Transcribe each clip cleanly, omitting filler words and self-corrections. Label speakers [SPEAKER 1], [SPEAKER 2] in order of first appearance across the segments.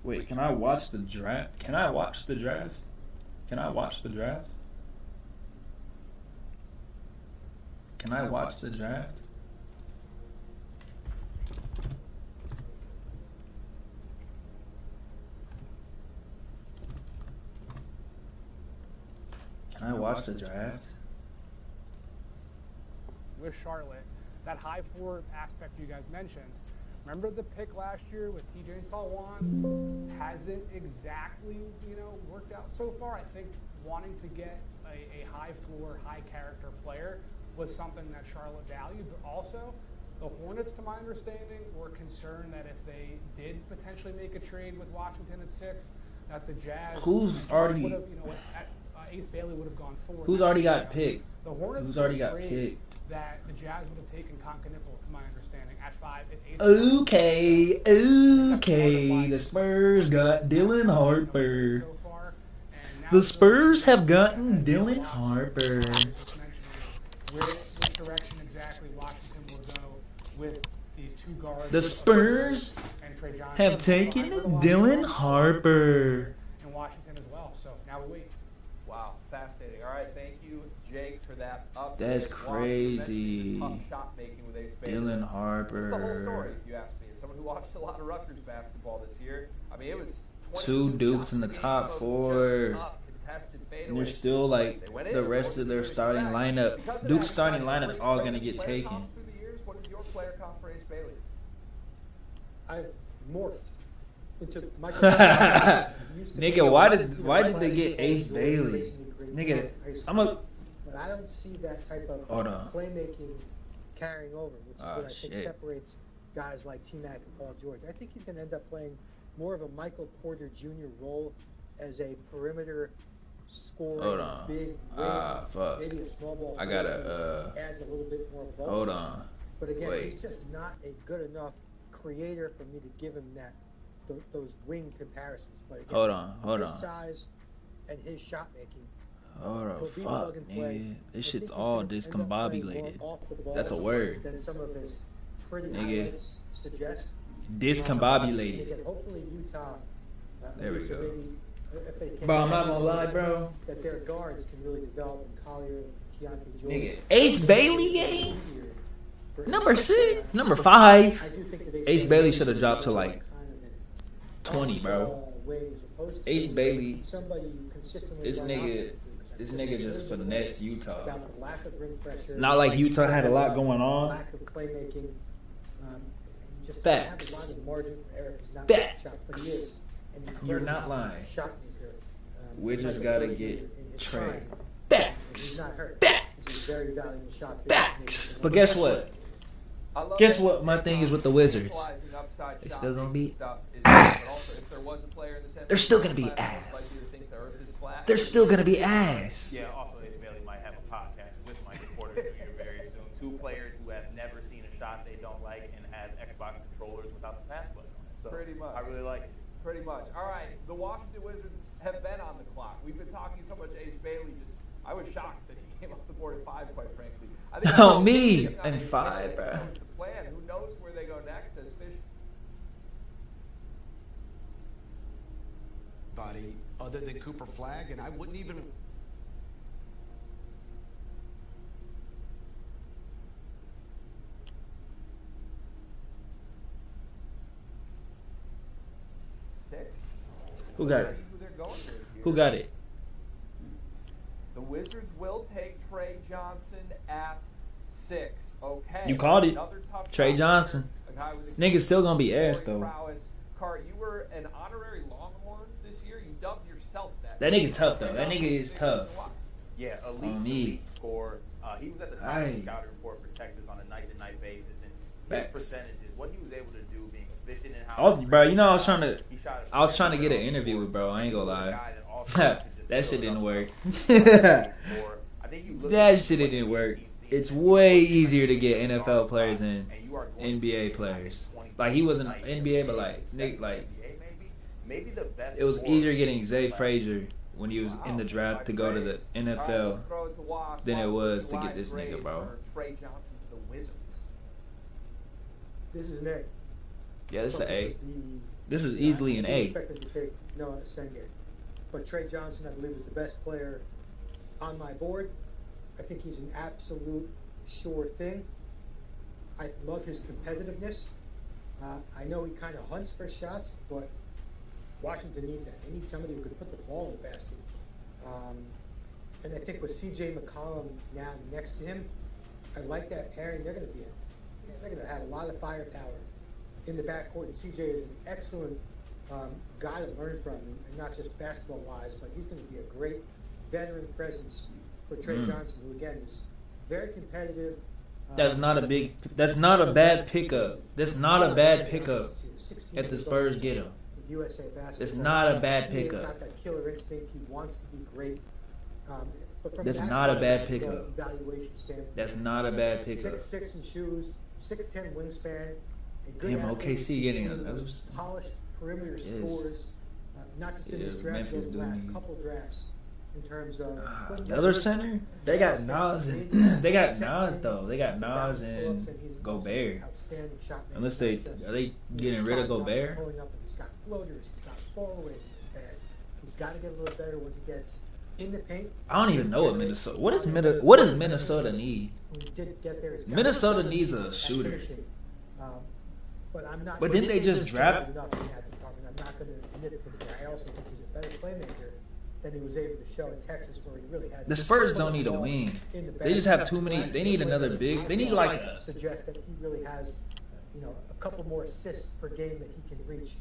[SPEAKER 1] Wait, can I watch the draft? Can I watch the draft? Can I watch the draft? Can I watch the draft? Can I watch the draft?
[SPEAKER 2] With Charlotte, that high floor aspect you guys mentioned. Remember the pick last year with TJ Salwan? Hasn't exactly, worked out so far. I think wanting to get a high floor, high character player was something that Charlotte valued, but also the Hornets, to my understanding, were concerned that if they did potentially make a trade with Washington at 6, that the Jazz
[SPEAKER 1] Who's already?
[SPEAKER 2] would have, Ace Bailey would have gone forward.
[SPEAKER 1] Who's already got picked?
[SPEAKER 2] The Hornets
[SPEAKER 1] Who's already got picked?
[SPEAKER 2] That the Jazz would have taken Concanipple, to my understanding, at 5. If
[SPEAKER 1] Okay. The Spurs got Dylan Harper.
[SPEAKER 2] So far,
[SPEAKER 1] The Spurs have gotten Dylan Harper.
[SPEAKER 2] Which direction exactly Washington will go with these two guards?
[SPEAKER 1] The Spurs have taken Dylan Harper.
[SPEAKER 2] In Washington as well. So now we wait.
[SPEAKER 3] Wow, fascinating. All right, thank you, Jake, for that update.
[SPEAKER 1] That's crazy.
[SPEAKER 3] Tough shot making with Ace Bailey.
[SPEAKER 1] Dylan
[SPEAKER 3] That's the whole
[SPEAKER 1] Harper.
[SPEAKER 3] story, if you ask me. As someone who watched a lot of Rutgers basketball this year, I mean, it was
[SPEAKER 1] 2 Dukes in the top 4. And they're still like the rest of their starting lineup. Duke's starting lineup all gonna get taken.
[SPEAKER 3] What is your player comp for Ace Bailey?
[SPEAKER 4] I've morphed into Michael.
[SPEAKER 1] Nigga, why did they get Ace Bailey? Nigga,
[SPEAKER 4] But I don't see that type of playmaking carrying over, which is what I think separates guys like T-Mac and Paul George. I think he's going to end up playing more of a Michael Porter Jr. role as a perimeter scorer, big,
[SPEAKER 1] fuck.
[SPEAKER 4] maybe a small ball.
[SPEAKER 1] I gotta
[SPEAKER 4] adds a little bit more ball.
[SPEAKER 1] Hold on.
[SPEAKER 4] But again,
[SPEAKER 1] Wait.
[SPEAKER 4] he's just not a good enough creator for me to give him those wing comparisons. But again,
[SPEAKER 1] Hold
[SPEAKER 4] his
[SPEAKER 1] on.
[SPEAKER 4] size and his shot making.
[SPEAKER 1] Hold on,
[SPEAKER 4] He'll be
[SPEAKER 1] fuck,
[SPEAKER 4] plug and play.
[SPEAKER 1] nigga. This
[SPEAKER 4] I think
[SPEAKER 1] shit's
[SPEAKER 4] he's
[SPEAKER 1] all
[SPEAKER 4] gonna end up playing
[SPEAKER 1] discombobulated.
[SPEAKER 4] more off the ball
[SPEAKER 1] That's a word.
[SPEAKER 4] than some of his pretty
[SPEAKER 1] Nigga.
[SPEAKER 4] highlights suggest.
[SPEAKER 1] Discombobulated.
[SPEAKER 4] Again, hopefully Utah.
[SPEAKER 1] There we
[SPEAKER 4] at least
[SPEAKER 1] go.
[SPEAKER 4] maybe if they can,
[SPEAKER 1] Bro, I'm not gonna lie, bro.
[SPEAKER 4] that their guards can really develop in Collier, Keontae George.
[SPEAKER 1] Nigga, Ace Bailey game?
[SPEAKER 4] For-
[SPEAKER 1] Number 6? Number 5?
[SPEAKER 4] I do think that
[SPEAKER 1] Ace Bailey should have dropped to like
[SPEAKER 4] kind of an
[SPEAKER 1] 20, bro.
[SPEAKER 4] off-ball way as opposed to
[SPEAKER 1] Ace Bailey,
[SPEAKER 4] somebody you consistently
[SPEAKER 1] this
[SPEAKER 4] run
[SPEAKER 1] nigga,
[SPEAKER 4] offense to.
[SPEAKER 1] this nigga just finessed Utah.
[SPEAKER 4] About the lack of rim pressure.
[SPEAKER 1] Not like Utah had a lot going on.
[SPEAKER 4] Lack of playmaking. And he just
[SPEAKER 1] Facts.
[SPEAKER 4] doesn't have a lot of margin for error. He's not a
[SPEAKER 1] Facts.
[SPEAKER 4] shot, but he is an
[SPEAKER 1] You're
[SPEAKER 4] incredible
[SPEAKER 1] not lying.
[SPEAKER 4] shot maker.
[SPEAKER 1] Wizards gotta get
[SPEAKER 4] in his
[SPEAKER 1] Trey.
[SPEAKER 4] prime. He's
[SPEAKER 1] Facts.
[SPEAKER 4] not hurt.
[SPEAKER 1] Facts.
[SPEAKER 4] He's a very valuable shot.
[SPEAKER 1] Facts. But guess what? Guess what my thing is with the Wizards? It's still gonna be ass. They're still gonna be ass. They're still gonna be ass.
[SPEAKER 5] Yeah, also Ace Bailey might have a podcast with Michael Porter Jr. very soon. Two players who have never seen a shot they don't like and have Xbox controllers without the pass button on it. So
[SPEAKER 3] Pretty much.
[SPEAKER 5] I really like it.
[SPEAKER 3] Pretty much. All right, the Washington Wizards have been on the clock. We've been talking so much Ace Bailey. I was shocked that he came off the board at 5, quite frankly. I think
[SPEAKER 1] Oh, me and 5, bro.
[SPEAKER 3] That was the plan. Who knows where they go next as Fish.
[SPEAKER 6] Body other than Cooper Flag, and I wouldn't even.
[SPEAKER 1] Who got it?
[SPEAKER 3] See who they're going with here.
[SPEAKER 1] Who got it?
[SPEAKER 3] The Wizards will take Trey Johnson at 6. Okay.
[SPEAKER 1] You called it.
[SPEAKER 3] Another tough
[SPEAKER 1] Trey
[SPEAKER 3] shot.
[SPEAKER 1] Johnson.
[SPEAKER 3] A guy with
[SPEAKER 1] Nigga's still gonna be
[SPEAKER 3] scoring
[SPEAKER 1] ass though.
[SPEAKER 3] prowess. Cart, you were an honorary Longhorn this year. You dubbed yourself that.
[SPEAKER 1] That nigga tough though. That nigga is tough.
[SPEAKER 5] Yeah,
[SPEAKER 1] On me.
[SPEAKER 5] elite scorer. He was at the top of
[SPEAKER 1] Aye.
[SPEAKER 5] the scouting report for Texas on a night-to-night basis, and his
[SPEAKER 1] Facts.
[SPEAKER 5] percentages, what he was able to do, being efficient in
[SPEAKER 1] I was, bro, you know I was trying to,
[SPEAKER 5] He shot
[SPEAKER 1] I was trying to get an interview with bro. I ain't gonna
[SPEAKER 5] a
[SPEAKER 1] lie.
[SPEAKER 5] guy that also could just
[SPEAKER 1] That shit
[SPEAKER 5] build
[SPEAKER 1] didn't
[SPEAKER 5] up
[SPEAKER 1] work.
[SPEAKER 5] score. I think you look
[SPEAKER 1] That
[SPEAKER 5] at
[SPEAKER 1] shit
[SPEAKER 5] what
[SPEAKER 1] didn't
[SPEAKER 5] the
[SPEAKER 1] work.
[SPEAKER 5] team sees
[SPEAKER 1] It's
[SPEAKER 5] and
[SPEAKER 1] way
[SPEAKER 5] what
[SPEAKER 1] easier to
[SPEAKER 5] the
[SPEAKER 1] get
[SPEAKER 5] team
[SPEAKER 1] NFL
[SPEAKER 5] guard
[SPEAKER 1] players
[SPEAKER 5] spot,
[SPEAKER 1] than
[SPEAKER 5] and you are going to
[SPEAKER 1] NBA
[SPEAKER 5] see
[SPEAKER 1] players.
[SPEAKER 5] 20
[SPEAKER 1] Like he wasn't
[SPEAKER 5] night
[SPEAKER 1] NBA, but
[SPEAKER 5] in
[SPEAKER 1] like
[SPEAKER 5] the
[SPEAKER 1] Nick, like
[SPEAKER 5] NBA maybe the best
[SPEAKER 1] it was
[SPEAKER 5] scorer
[SPEAKER 1] easier
[SPEAKER 5] in
[SPEAKER 1] getting
[SPEAKER 5] the
[SPEAKER 1] Zay
[SPEAKER 5] class.
[SPEAKER 1] Frazier when he was in the draft to go to the NFL than it was to get this nigga, bro.
[SPEAKER 3] Trey Johnson to the Wizards.
[SPEAKER 4] This is Nick.
[SPEAKER 1] Yeah, this is an A.
[SPEAKER 4] The,
[SPEAKER 1] This is easily an A.
[SPEAKER 4] Expected to take Noah Senge. But Trey Johnson, I believe, is the best player on my board. I think he's an absolute sure thing. I love his competitiveness. I know he kind of hunts for shots, but Washington needs that. They need somebody who can put the ball in the basket. And I think with C.J. McCollum now next to him, I like that pairing. They're going to have a lot of firepower in the backcourt. And C.J. is an excellent guy to learn from, and not just basketball-wise, but he's going to be a great veteran presence for Trey Johnson, who again is very competitive.
[SPEAKER 1] That's not a bad pickup. That's not a bad pickup if the Spurs get him.
[SPEAKER 4] USA basketball.
[SPEAKER 1] It's not a bad
[SPEAKER 4] He's
[SPEAKER 1] pickup.
[SPEAKER 4] got that killer instinct. He wants to be great. But from
[SPEAKER 1] That's
[SPEAKER 4] that
[SPEAKER 1] not a bad
[SPEAKER 4] basketball
[SPEAKER 1] pickup.
[SPEAKER 4] Evaluation standpoint,
[SPEAKER 1] That's not a bad pickup.
[SPEAKER 4] 6'6" in shoes, 6'10" wingspan, a good
[SPEAKER 1] Damn,
[SPEAKER 4] athlete,
[SPEAKER 1] OKC getting
[SPEAKER 4] those polished perimeter
[SPEAKER 1] Yes.
[SPEAKER 4] scores, not just in
[SPEAKER 1] Yeah,
[SPEAKER 4] this draft,
[SPEAKER 1] Memphis
[SPEAKER 4] but the last
[SPEAKER 1] doing-
[SPEAKER 4] couple drafts in terms of
[SPEAKER 1] Another center? They got Nas and they got Nas though. They got Nas and Gobert.
[SPEAKER 4] Outstanding shot making
[SPEAKER 1] Unless are they getting rid of Gobert?
[SPEAKER 4] Pulling up, and he's got floaters, he's got fallaways in his bag. He's got to get a little better once he gets in the paint.
[SPEAKER 1] I don't even know what Minnesota. What does Minnesota need?
[SPEAKER 4] When he did get there, he's got
[SPEAKER 1] Minnesota
[SPEAKER 4] to
[SPEAKER 1] needs a
[SPEAKER 4] at
[SPEAKER 1] shooter.
[SPEAKER 4] finishing. But I'm not.
[SPEAKER 1] But didn't they just draft-
[SPEAKER 4] enough in that department? I'm not going to nitpick there. I also think he's a better playmaker than he was able to show in Texas, where he really had.
[SPEAKER 1] The Spurs don't need a wing. They just have too many. They need another big. They need like a.
[SPEAKER 4] Suggest that he really has, a couple more assists per game that he can reach.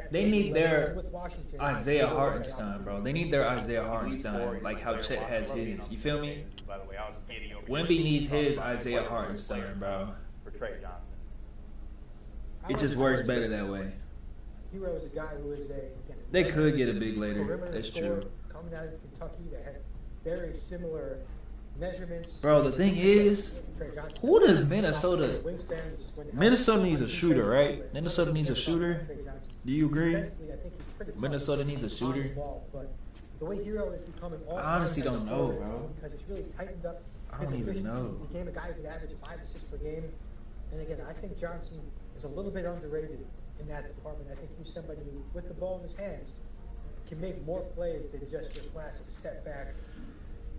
[SPEAKER 1] They need their
[SPEAKER 4] with Washington,
[SPEAKER 1] Isaiah Hartenstein, bro. They need their Isaiah Hartenstein, like how Chet has his. You feel me?
[SPEAKER 5] By the way, I was giddy over
[SPEAKER 1] Wemby needs his Isaiah Hartenstein, bro.
[SPEAKER 5] for Trey Johnson.
[SPEAKER 1] It just works better that way.
[SPEAKER 4] Hero is a guy who is
[SPEAKER 1] They could get a big later.
[SPEAKER 4] perimeter
[SPEAKER 1] That's
[SPEAKER 4] scorer
[SPEAKER 1] true.
[SPEAKER 4] coming out of Kentucky that had very similar measurements.
[SPEAKER 1] Bro, the thing is,
[SPEAKER 4] Trey Johnson.
[SPEAKER 1] who does Minnesota?
[SPEAKER 4] Wingspan, which is going to help.
[SPEAKER 1] Minnesota needs a shooter, right? Minnesota needs a shooter.
[SPEAKER 4] Trey Johnson.
[SPEAKER 1] Do you agree?
[SPEAKER 4] Defensively, I think he's pretty tough
[SPEAKER 1] Minnesota needs a
[SPEAKER 4] on the
[SPEAKER 1] shooter.
[SPEAKER 4] ball, but the way Hero is becoming all
[SPEAKER 1] I honestly don't know, bro.
[SPEAKER 4] Because he's really tightened up
[SPEAKER 1] I
[SPEAKER 4] his
[SPEAKER 1] don't even
[SPEAKER 4] efficiency.
[SPEAKER 1] know.
[SPEAKER 4] He became a guy who could average 5 assists per game. And again, I think Johnson is a little bit underrated in that department. I think he's somebody who, with the ball in his hands, can make more plays than just your classic step back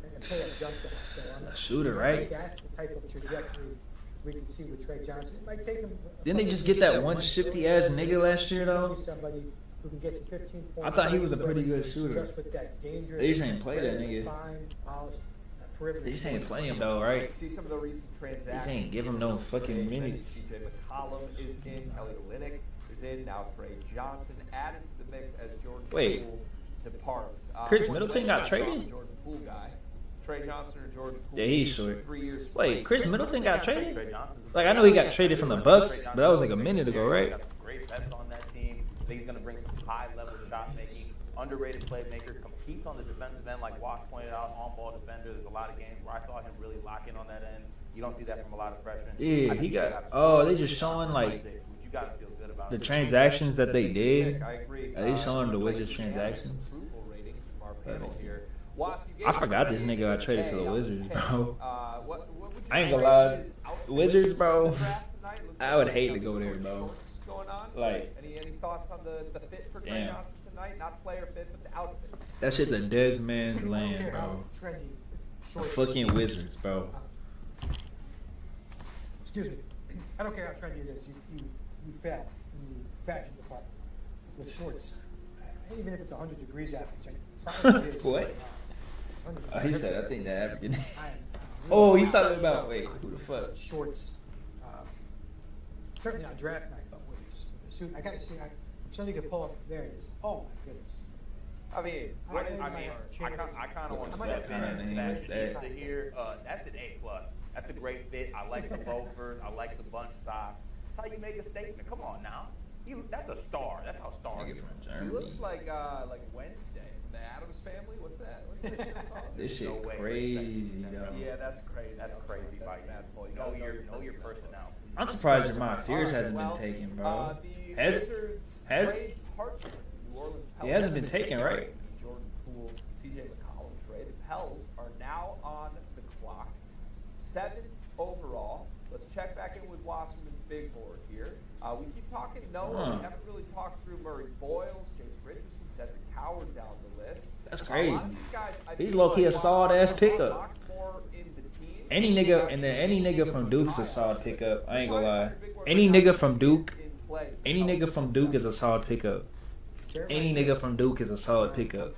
[SPEAKER 4] and pull up jump shots. So
[SPEAKER 1] A shooter,
[SPEAKER 4] I
[SPEAKER 1] right?
[SPEAKER 4] think that's the type of trajectory we can see with Trey Johnson. It might take him.
[SPEAKER 1] Didn't they just get that one shifty ass nigga last year though?
[SPEAKER 4] Somebody who can get you 15 points.
[SPEAKER 1] I thought he was a pretty good shooter.
[SPEAKER 4] Just with that dangerous,
[SPEAKER 1] They just ain't play that
[SPEAKER 4] very
[SPEAKER 1] nigga.
[SPEAKER 4] refined, polished, perimeter
[SPEAKER 1] They just ain't
[SPEAKER 4] scoring.
[SPEAKER 1] playing him though, right?
[SPEAKER 3] See some of the recent transactions.
[SPEAKER 1] ain't give him no fucking minutes.
[SPEAKER 3] CJ McCollum is in. Kelly Olynyk is in. Now Trey Johnson added to the mix as Jordan
[SPEAKER 1] Wait.
[SPEAKER 3] Poole departs.
[SPEAKER 1] Chris
[SPEAKER 3] Jordan
[SPEAKER 1] Middleton
[SPEAKER 3] Poole
[SPEAKER 1] got
[SPEAKER 3] not
[SPEAKER 1] traded?
[SPEAKER 3] Jordan Poole guy. Trey Johnson or Jordan Poole.
[SPEAKER 1] Yeah, he's short.
[SPEAKER 3] 3 years.
[SPEAKER 1] Wait, Chris Middleton got
[SPEAKER 5] Trey
[SPEAKER 1] traded?
[SPEAKER 5] Johnson.
[SPEAKER 1] Like I know he got traded from the Bucks, but that was like a minute ago, right?
[SPEAKER 5] Got some great vets on that team. I think he's going to bring some high-level shot making, underrated playmaker, competes on the defensive end, like Wash pointed out, on-ball defender. There's a lot of games where I saw him really lock in on that end. You don't see that from a lot of freshmen.
[SPEAKER 1] Yeah,
[SPEAKER 5] I think
[SPEAKER 1] he got.
[SPEAKER 5] a
[SPEAKER 1] Oh, they
[SPEAKER 5] solid
[SPEAKER 1] just showing like
[SPEAKER 5] 26, which you got to feel good about.
[SPEAKER 1] the transactions that they did.
[SPEAKER 3] I agree.
[SPEAKER 1] Are they showing the Wizards transactions?
[SPEAKER 3] Approval ratings from our panel here. Was, you
[SPEAKER 1] I
[SPEAKER 3] gave
[SPEAKER 1] forgot
[SPEAKER 3] us
[SPEAKER 1] this nigga got traded to the
[SPEAKER 3] a
[SPEAKER 1] Wizards,
[SPEAKER 3] pick.
[SPEAKER 1] bro.
[SPEAKER 3] What would you
[SPEAKER 1] I ain't gonna
[SPEAKER 3] rate
[SPEAKER 1] lie.
[SPEAKER 3] his outfit
[SPEAKER 1] Wizards, bro.
[SPEAKER 3] in the draft tonight? Looks
[SPEAKER 1] I
[SPEAKER 3] like
[SPEAKER 1] would
[SPEAKER 3] he's
[SPEAKER 1] hate
[SPEAKER 3] got
[SPEAKER 1] to go
[SPEAKER 3] some
[SPEAKER 1] there,
[SPEAKER 3] short
[SPEAKER 1] bro.
[SPEAKER 3] shorts going on.
[SPEAKER 1] Like-
[SPEAKER 3] any thoughts on the fit for Trey
[SPEAKER 1] Damn.
[SPEAKER 3] Johnson tonight? Not player fit, but the outfit.
[SPEAKER 1] That shit's a dead man's
[SPEAKER 4] I don't
[SPEAKER 1] land,
[SPEAKER 4] care
[SPEAKER 1] bro.
[SPEAKER 4] how trendy
[SPEAKER 1] The
[SPEAKER 4] shorts-
[SPEAKER 1] fucking Wizards, bro.
[SPEAKER 4] Excuse me. I don't care how trendy it is. You fail in the fashion department with shorts. Even if it's 100 degrees out, which I probably is.
[SPEAKER 1] What?
[SPEAKER 4] 100
[SPEAKER 1] Oh, he said, I think the African.
[SPEAKER 4] I am
[SPEAKER 1] Oh,
[SPEAKER 4] really
[SPEAKER 1] you talking about? Wait, who the fuck?
[SPEAKER 4] shorts. Certainly not draft night, but with the suit. I gotta see. I'm starting to pull up. There it is. Oh my goodness.
[SPEAKER 3] I mean,
[SPEAKER 5] I kind of want to
[SPEAKER 4] I might
[SPEAKER 5] say
[SPEAKER 4] have
[SPEAKER 1] kinda
[SPEAKER 5] that
[SPEAKER 1] names that.
[SPEAKER 5] pizza here. That's an A+. That's a great fit. I like the loafers. I like the bunch socks. That's how you make a statement. Come on now. That's a star. That's how stars
[SPEAKER 1] Nigga
[SPEAKER 5] get
[SPEAKER 1] from
[SPEAKER 3] he
[SPEAKER 1] Germany.
[SPEAKER 3] looks like Wednesday from the Addams Family. What's that? What's that?
[SPEAKER 1] This
[SPEAKER 5] No
[SPEAKER 1] shit
[SPEAKER 5] way.
[SPEAKER 1] crazy, though.
[SPEAKER 3] Yeah, that's crazy.
[SPEAKER 5] That's crazy, Mike.
[SPEAKER 3] mad for you.
[SPEAKER 5] Know your personnel.
[SPEAKER 1] I'm surprised Jeremiah Fears hasn't been taken, bro.
[SPEAKER 3] The
[SPEAKER 1] Has-
[SPEAKER 3] Wizards
[SPEAKER 1] has-
[SPEAKER 3] trade partner, New Orleans
[SPEAKER 1] He hasn't been taken, right?
[SPEAKER 3] Jordan Poole, CJ McCollum trade. The Pels are now on the clock, 7th overall. Let's check back in with Wasserman's big board here. We keep talking Noah. We haven't really talked through Murray Boyles, Jace Richardson, Cedric Howard down the list.
[SPEAKER 1] That's crazy.
[SPEAKER 3] Guys,
[SPEAKER 1] He's low-key a solid ass pickup.
[SPEAKER 3] More in the team.
[SPEAKER 1] Any nigga from Duke's a solid pickup. I ain't gonna lie. Any nigga from Duke is a solid pickup. Any nigga from Duke is a solid pickup.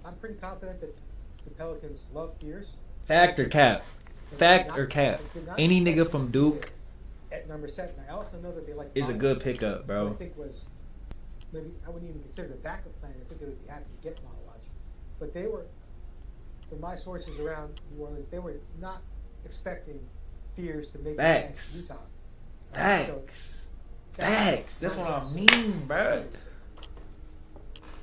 [SPEAKER 4] I'm pretty confident that the Pelicans love Fierce.
[SPEAKER 1] Fact or cap? Fact or cap? Any nigga from Duke
[SPEAKER 4] at number 7. I also know that they like
[SPEAKER 1] is a good pickup, bro.
[SPEAKER 4] I think was maybe I wouldn't even consider it a backup plan. I think they would be happy to get Malawaj. But they were, from my sources around New Orleans, they were not expecting Fierce to make it
[SPEAKER 1] Facts.
[SPEAKER 4] to Utah.
[SPEAKER 1] Facts. Facts. That's what I mean, bro.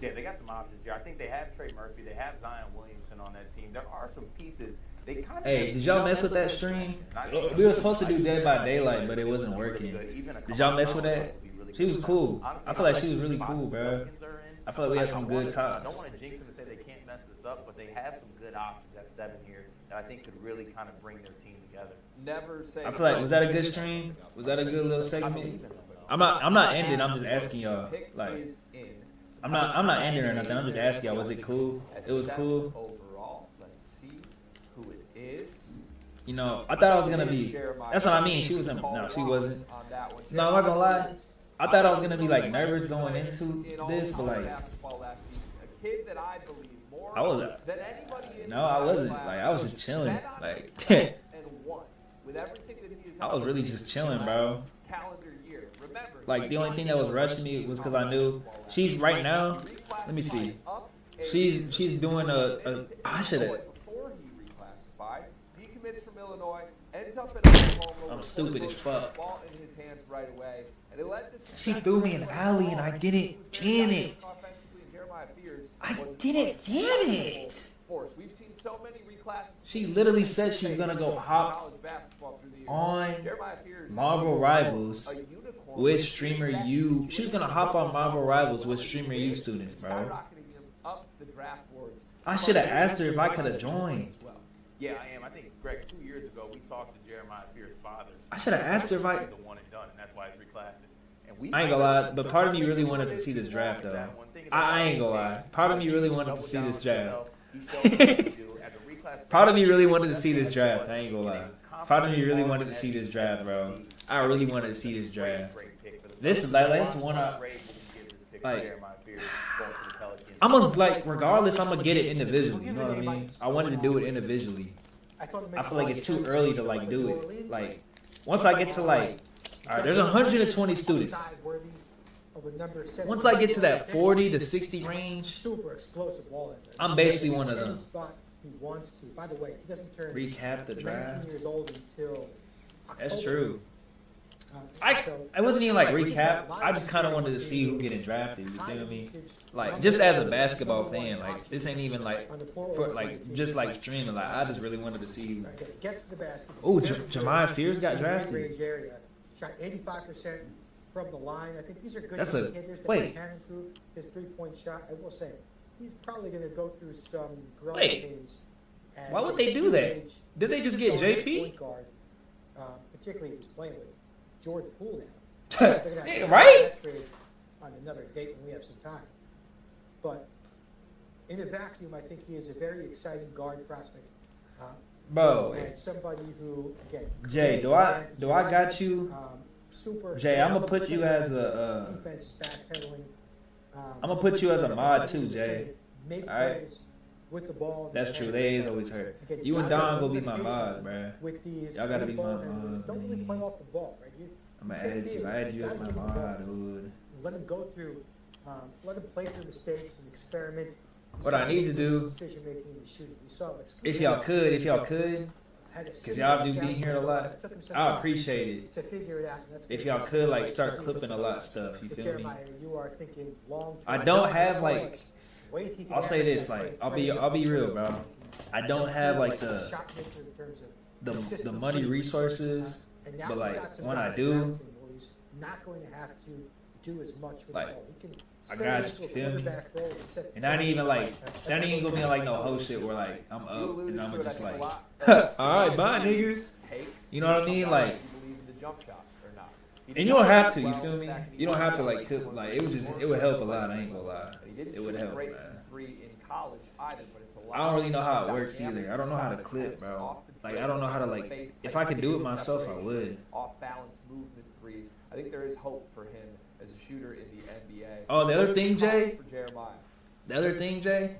[SPEAKER 5] Yeah, they got some options here. I think they have Trey Murphy. They have Zion Williamson on that team. There are some pieces. They kind of
[SPEAKER 1] Hey, did y'all mess with that stream? We were supposed to do Dead by Daylight, but it wasn't working. Did y'all mess with that? She was cool. I feel like she was really cool, bro. I feel like we had some good
[SPEAKER 5] I don't
[SPEAKER 1] talks.
[SPEAKER 5] want to jinx them and say they can't mess this up, but they have some good options at 7 here that I think could really kind of bring their team together.
[SPEAKER 3] Never say.
[SPEAKER 1] I feel like, was that a good stream? Was that a good little segment? I'm not ending. I'm just asking y'all. Like, I'm not ending or nothing. I'm just asking y'all. Was it cool? It was cool.
[SPEAKER 3] Overall, let's see who it is.
[SPEAKER 1] You know, I thought I was gonna be. That's what I mean. She was. No, she wasn't. No, I'm not gonna lie. I thought I was gonna be like nervous going into this, but like, I was. No, I wasn't. Like, I was just chilling. Like, I was really just chilling, bro. Like, the only thing that was rushing me was because I knew she's right now. Let me see. She's doing a I should have. I'm stupid as fuck. She threw me an alley and I didn't jam it. I didn't jam it. She literally said she was gonna go hop on Marvel Rivals with Streamer U. She was gonna hop on Marvel Rivals with Streamer U students, bro. I should have asked her if I could have joined.
[SPEAKER 5] Yeah, I am. I think, Greg, 2 years ago, we talked to Jeremiah Fierce's father.
[SPEAKER 1] I should have asked her if I.
[SPEAKER 5] The one and done, and that's why it's reclassing. And
[SPEAKER 1] I ain't gonna lie, but part of me really wanted to see this draft, though. I ain't gonna lie. Part of me really wanted to see this draft. Part of me really wanted to see this draft. I ain't gonna lie. Part of me really wanted to see this draft, bro. I really wanted to see this draft. This is like, that's one I like. I'm gonna like, regardless, I'm gonna get it individually. You know what I mean? I wanted to do it individually. I feel like it's too early to like do it. Like, once I get to like, all right, there's 120 students. Once I get to that 40 to 60 range, I'm basically one of them.
[SPEAKER 4] He wants to. By the way, he doesn't turn
[SPEAKER 1] recap the draft.
[SPEAKER 4] 19 years old until October.
[SPEAKER 1] That's true. I wasn't even like recap. I just kind of wanted to see who getting drafted. You feel me? Like, just as a basketball fan, like, this ain't even like for like just like streaming. Like, I just really wanted to see. Oh, Jemiah Fierce got drafted.
[SPEAKER 4] Shot 85% from the line. I think these are good.
[SPEAKER 1] That's a
[SPEAKER 4] wait. Can improve his 3-point shot. I will say, he's probably going to go through some growing pains.
[SPEAKER 1] Why would they do that? Did they just get JP?
[SPEAKER 4] Guard, particularly if he's playing with Jordan Poole now.
[SPEAKER 1] Right?
[SPEAKER 4] On another date when we have some time. But in a vacuum, I think he is a very exciting guard prospect.
[SPEAKER 1] Bro,
[SPEAKER 4] and somebody who, again,
[SPEAKER 1] Jay, do I got you? Jay, I'm gonna put you as a.
[SPEAKER 4] Defense backpedaling.
[SPEAKER 1] I'm gonna put you as a mod too, Jay.
[SPEAKER 4] All
[SPEAKER 1] right.
[SPEAKER 4] With the ball.
[SPEAKER 1] That's true. They is always hurt. You and Don gonna be my mod, bro. Y'all gotta be my mod.
[SPEAKER 4] Don't really play off the ball, right?
[SPEAKER 1] I'm gonna add you. I add you as my mod, dude.
[SPEAKER 4] Let him go through. Let him play through mistakes and experiment.
[SPEAKER 1] What I need to do, if y'all could, because y'all do be here a lot, I appreciate it. If y'all could, like, start clipping a lot of stuff, you feel me? I don't have, like, I'll say this, like, I'll be real, bro. I don't have, like, the money resources, but, like, when I do, like, I got you, feel me? And that ain't even like, that ain't gonna be like no whole shit where like I'm up and I'm just like, alright, bye niggas. You know what I mean? Like, And you don't have to, you feel me? You don't have to like it would help a lot. I ain't gonna lie. It would help, man. I don't really know how it works either. I don't know how to clip, bro. Like I don't know how to like. If I could do it myself, I would.
[SPEAKER 3] Off balance movement threes. I think there is hope for him as a shooter in the NBA.
[SPEAKER 1] Oh, the other thing, Jay.
[SPEAKER 3] For Jeremiah.
[SPEAKER 1] The other thing, Jay,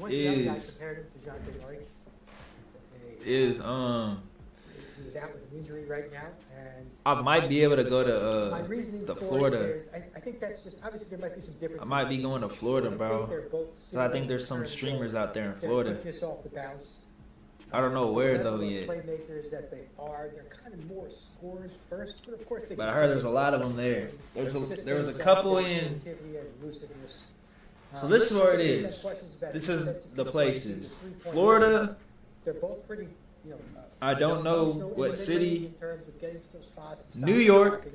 [SPEAKER 1] is
[SPEAKER 4] He's out with an injury right now, and
[SPEAKER 1] I might be able to go
[SPEAKER 4] my reasoning
[SPEAKER 1] to
[SPEAKER 4] for
[SPEAKER 1] Florida.
[SPEAKER 4] it is, I think that's just obviously there might be some differences.
[SPEAKER 1] I might be going to Florida, bro. I think there's some streamers out there in Florida.
[SPEAKER 4] Quickness off the bounce.
[SPEAKER 1] I don't know where
[SPEAKER 4] The
[SPEAKER 1] though
[SPEAKER 4] level of
[SPEAKER 1] yet.
[SPEAKER 4] Playmakers that they are, they're kind of more scorers first, but of course they.
[SPEAKER 1] But I heard there's a lot of them there. There was a couple in. So this is where it is. This is the places. Florida.
[SPEAKER 4] They're both pretty.
[SPEAKER 1] I don't know what
[SPEAKER 4] individually
[SPEAKER 1] city.
[SPEAKER 4] in terms of getting to those spots and
[SPEAKER 1] New
[SPEAKER 4] stopping
[SPEAKER 1] York.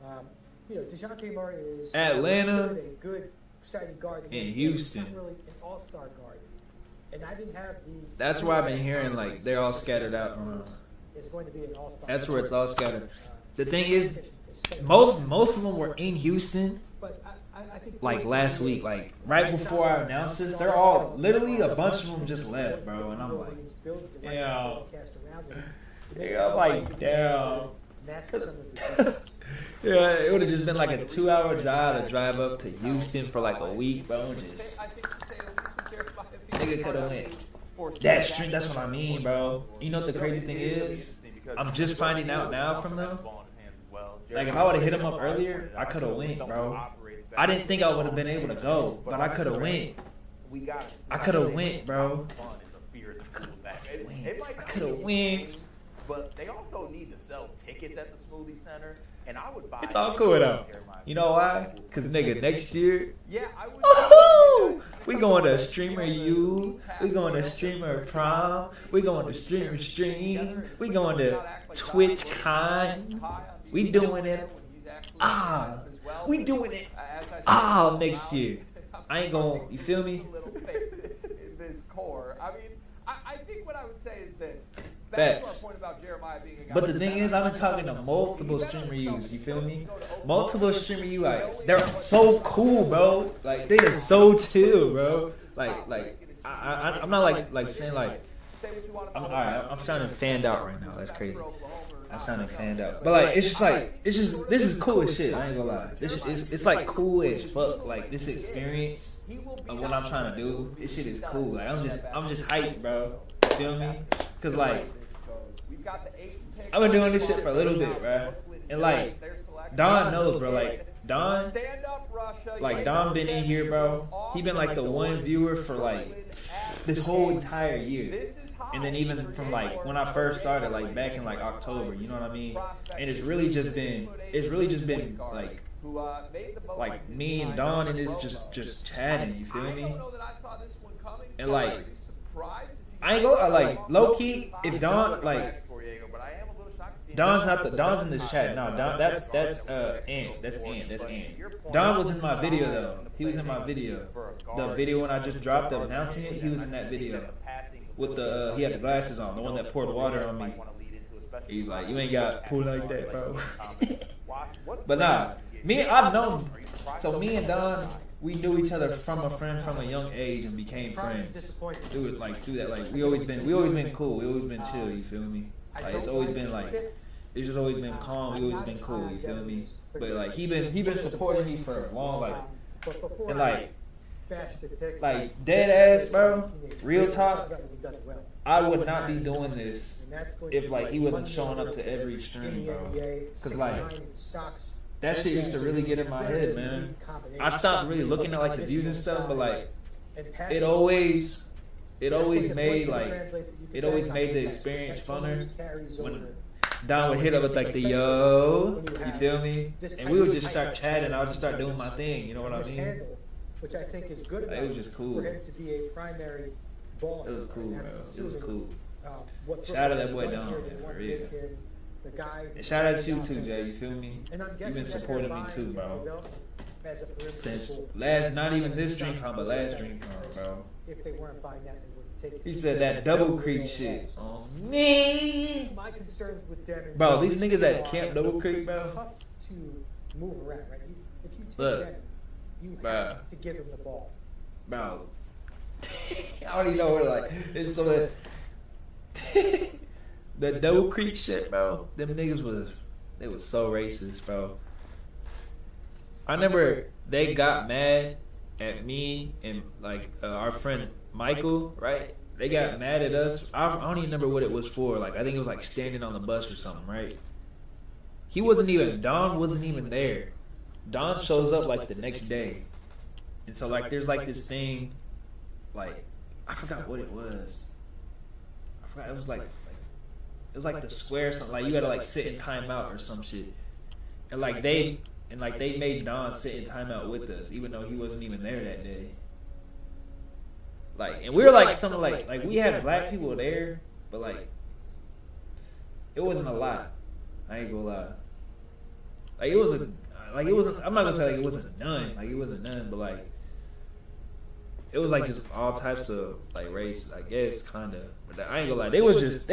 [SPEAKER 4] blocking. DeJounte Murray is
[SPEAKER 1] Atlanta,
[SPEAKER 4] a good, exciting guard.
[SPEAKER 1] and
[SPEAKER 4] He's
[SPEAKER 1] Houston.
[SPEAKER 4] not really an all-star guard, and I didn't have the.
[SPEAKER 1] That's where I've been hearing like they're all scattered out.
[SPEAKER 4] It's going to be an all-star.
[SPEAKER 1] That's where it's all scattered. The thing is, most of them were in Houston.
[SPEAKER 4] But I think
[SPEAKER 1] Like last week, like right before I announced this, they're all literally a bunch of them just left, bro. And I'm like, yeah. Yeah, I'm like, damn. Yeah, it would have just been like a 2-hour drive to drive up to Houston for like a week, bro. Just nigga could have went. That's what I mean, bro. You know what the crazy thing is? I'm just finding out now from them. Like if I would have hit him up earlier, I could have went, bro. I didn't think I would have been able to go, but I could have went. I could have went, bro. I could have went.
[SPEAKER 5] But they also need to sell tickets at the Smoothie Center, and I would buy.
[SPEAKER 1] It's all cool though. You know why? Cause nigga, next year,
[SPEAKER 5] Yeah, I would.
[SPEAKER 1] woohoo! We going to Streamer U. We going to Streamer Prom. We going to Streamer Stream. We going to TwitchCon. We doing it. We doing it. Next year. I ain't gonna. You feel me?
[SPEAKER 3] This core. I mean, I think what I would say is this.
[SPEAKER 1] Facts.
[SPEAKER 3] Point about Jeremiah being a guy
[SPEAKER 1] But the thing is, I've been talking to multiple streamer U's. You feel me? Multiple streamer U. They're so cool, bro. Like they are so chill, bro. I'm not like saying like. I'm sounding fanned out right now. That's crazy. I'm sounding fanned out. But like, it's just this is cool as shit. I ain't gonna lie. It's like cool as fuck. Like this experience of what I'm trying to do. This shit is cool. Like I'm just hyped, bro. You feel me? Cause like. I've been doing this shit for a little bit, bro. And like, Don knows, bro. Like, Don been in here, bro. He been like the one viewer for like this whole entire year. And then even from like when I first started, like back in like October, you know what I mean? And it's really just been like me and Don and this just chatting, you feel me? And like, I ain't gonna like low key. If Don like Don's in this chat. No, Don that's Ant. That's Ant. Don was in my video though. He was in my video. The video when I just dropped the announcing it, he was in that video. With the he had the glasses on, the one that poured water on me. He's like, you ain't got pool like that, bro. But nah, I've known. So me and Don, we knew each other from a friend from a young age and became friends. Through that, like we always been cool. We always been chill. You feel me? Like it's always been like it's just always been calm. We always been cool. You feel me? But like he been supporting me for a long and like dead ass, bro. Real talk. I would not be doing this if like he wasn't showing up to every stream, bro. Cause like that shit used to really get in my head, man. I stopped really looking at like the views and stuff, but like it always made the experience funner when Don would hit up with like the yo, you feel me? And we would just start chatting. I would just start doing my thing. You know what I mean?
[SPEAKER 4] Which I think is good.
[SPEAKER 1] It was just cool.
[SPEAKER 4] For him to be a primary baller.
[SPEAKER 1] It was cool, bro. It was cool.
[SPEAKER 4] Shout
[SPEAKER 1] out to that boy Don, for real. And shout out to you too, Jay. You feel me? You've been supporting me too, bro. Since not even this DreamCon, but last DreamCon, bro.
[SPEAKER 4] If they weren't buying that, they wouldn't take it.
[SPEAKER 1] He said that Double Creek shit on me.
[SPEAKER 4] My concerns with them,
[SPEAKER 1] bro. These niggas at Camp Double Creek, bro.
[SPEAKER 4] to move around, right? If you take
[SPEAKER 1] Look,
[SPEAKER 4] Denver, you
[SPEAKER 1] bruh.
[SPEAKER 4] have to give him the ball.
[SPEAKER 1] Bro. I don't even know what like it's so the Doe Creek shit, bro. Them niggas was so racist, bro. I remember they got mad at me and like our friend Michael, right? They got mad at us. I don't even remember what it was for. Like I think it was like standing on the bus or something, right? Don wasn't even there. Don shows up like the next day. And so like there's like this thing, like I forgot what it was. I forgot it was like it was like the square or something. Like you gotta like sit in timeout or some shit. And like they made Don sit in timeout with us, even though he wasn't even there that day. Like, and we were like something like we had black people there, but like it wasn't a lot. I ain't gonna lie. Like it was I'm not gonna say like it wasn't none. Like it wasn't none, but like it was like just all types of like race, I guess, kinda. But I ain't gonna lie, they was just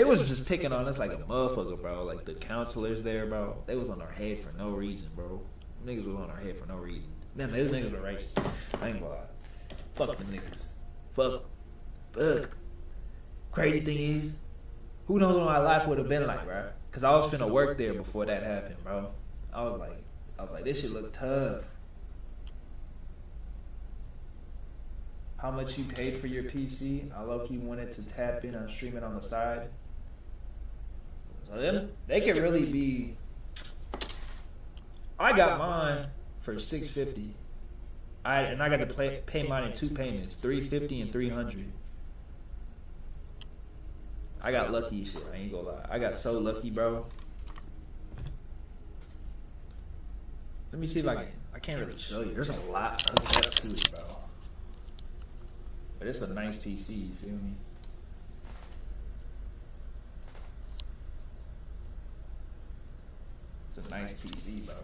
[SPEAKER 1] picking on us like a motherfucker, bro. Like the counselors there, bro, they was on our head for no reason, bro. Niggas was on our head for no reason. Damn, those niggas were racist. I ain't gonna lie. Fuck them niggas. Fuck. Crazy thing is, who knows what my life would have been like, bro? Cause I was finna work there before that happened, bro. I was like, this shit look tough. How much you paid for your PC? I low-key wanted to tap in and stream it on the side. So them, they could really be. I got mine for $650. I got to pay mine in 2 payments, $350 and $300. I got lucky, shit. I ain't gonna lie. I got so lucky, bro. Let me see if I can't really show you. There's a lot of stuff to it, bro. But it's a nice PC, you feel me? It's a nice PC, bro.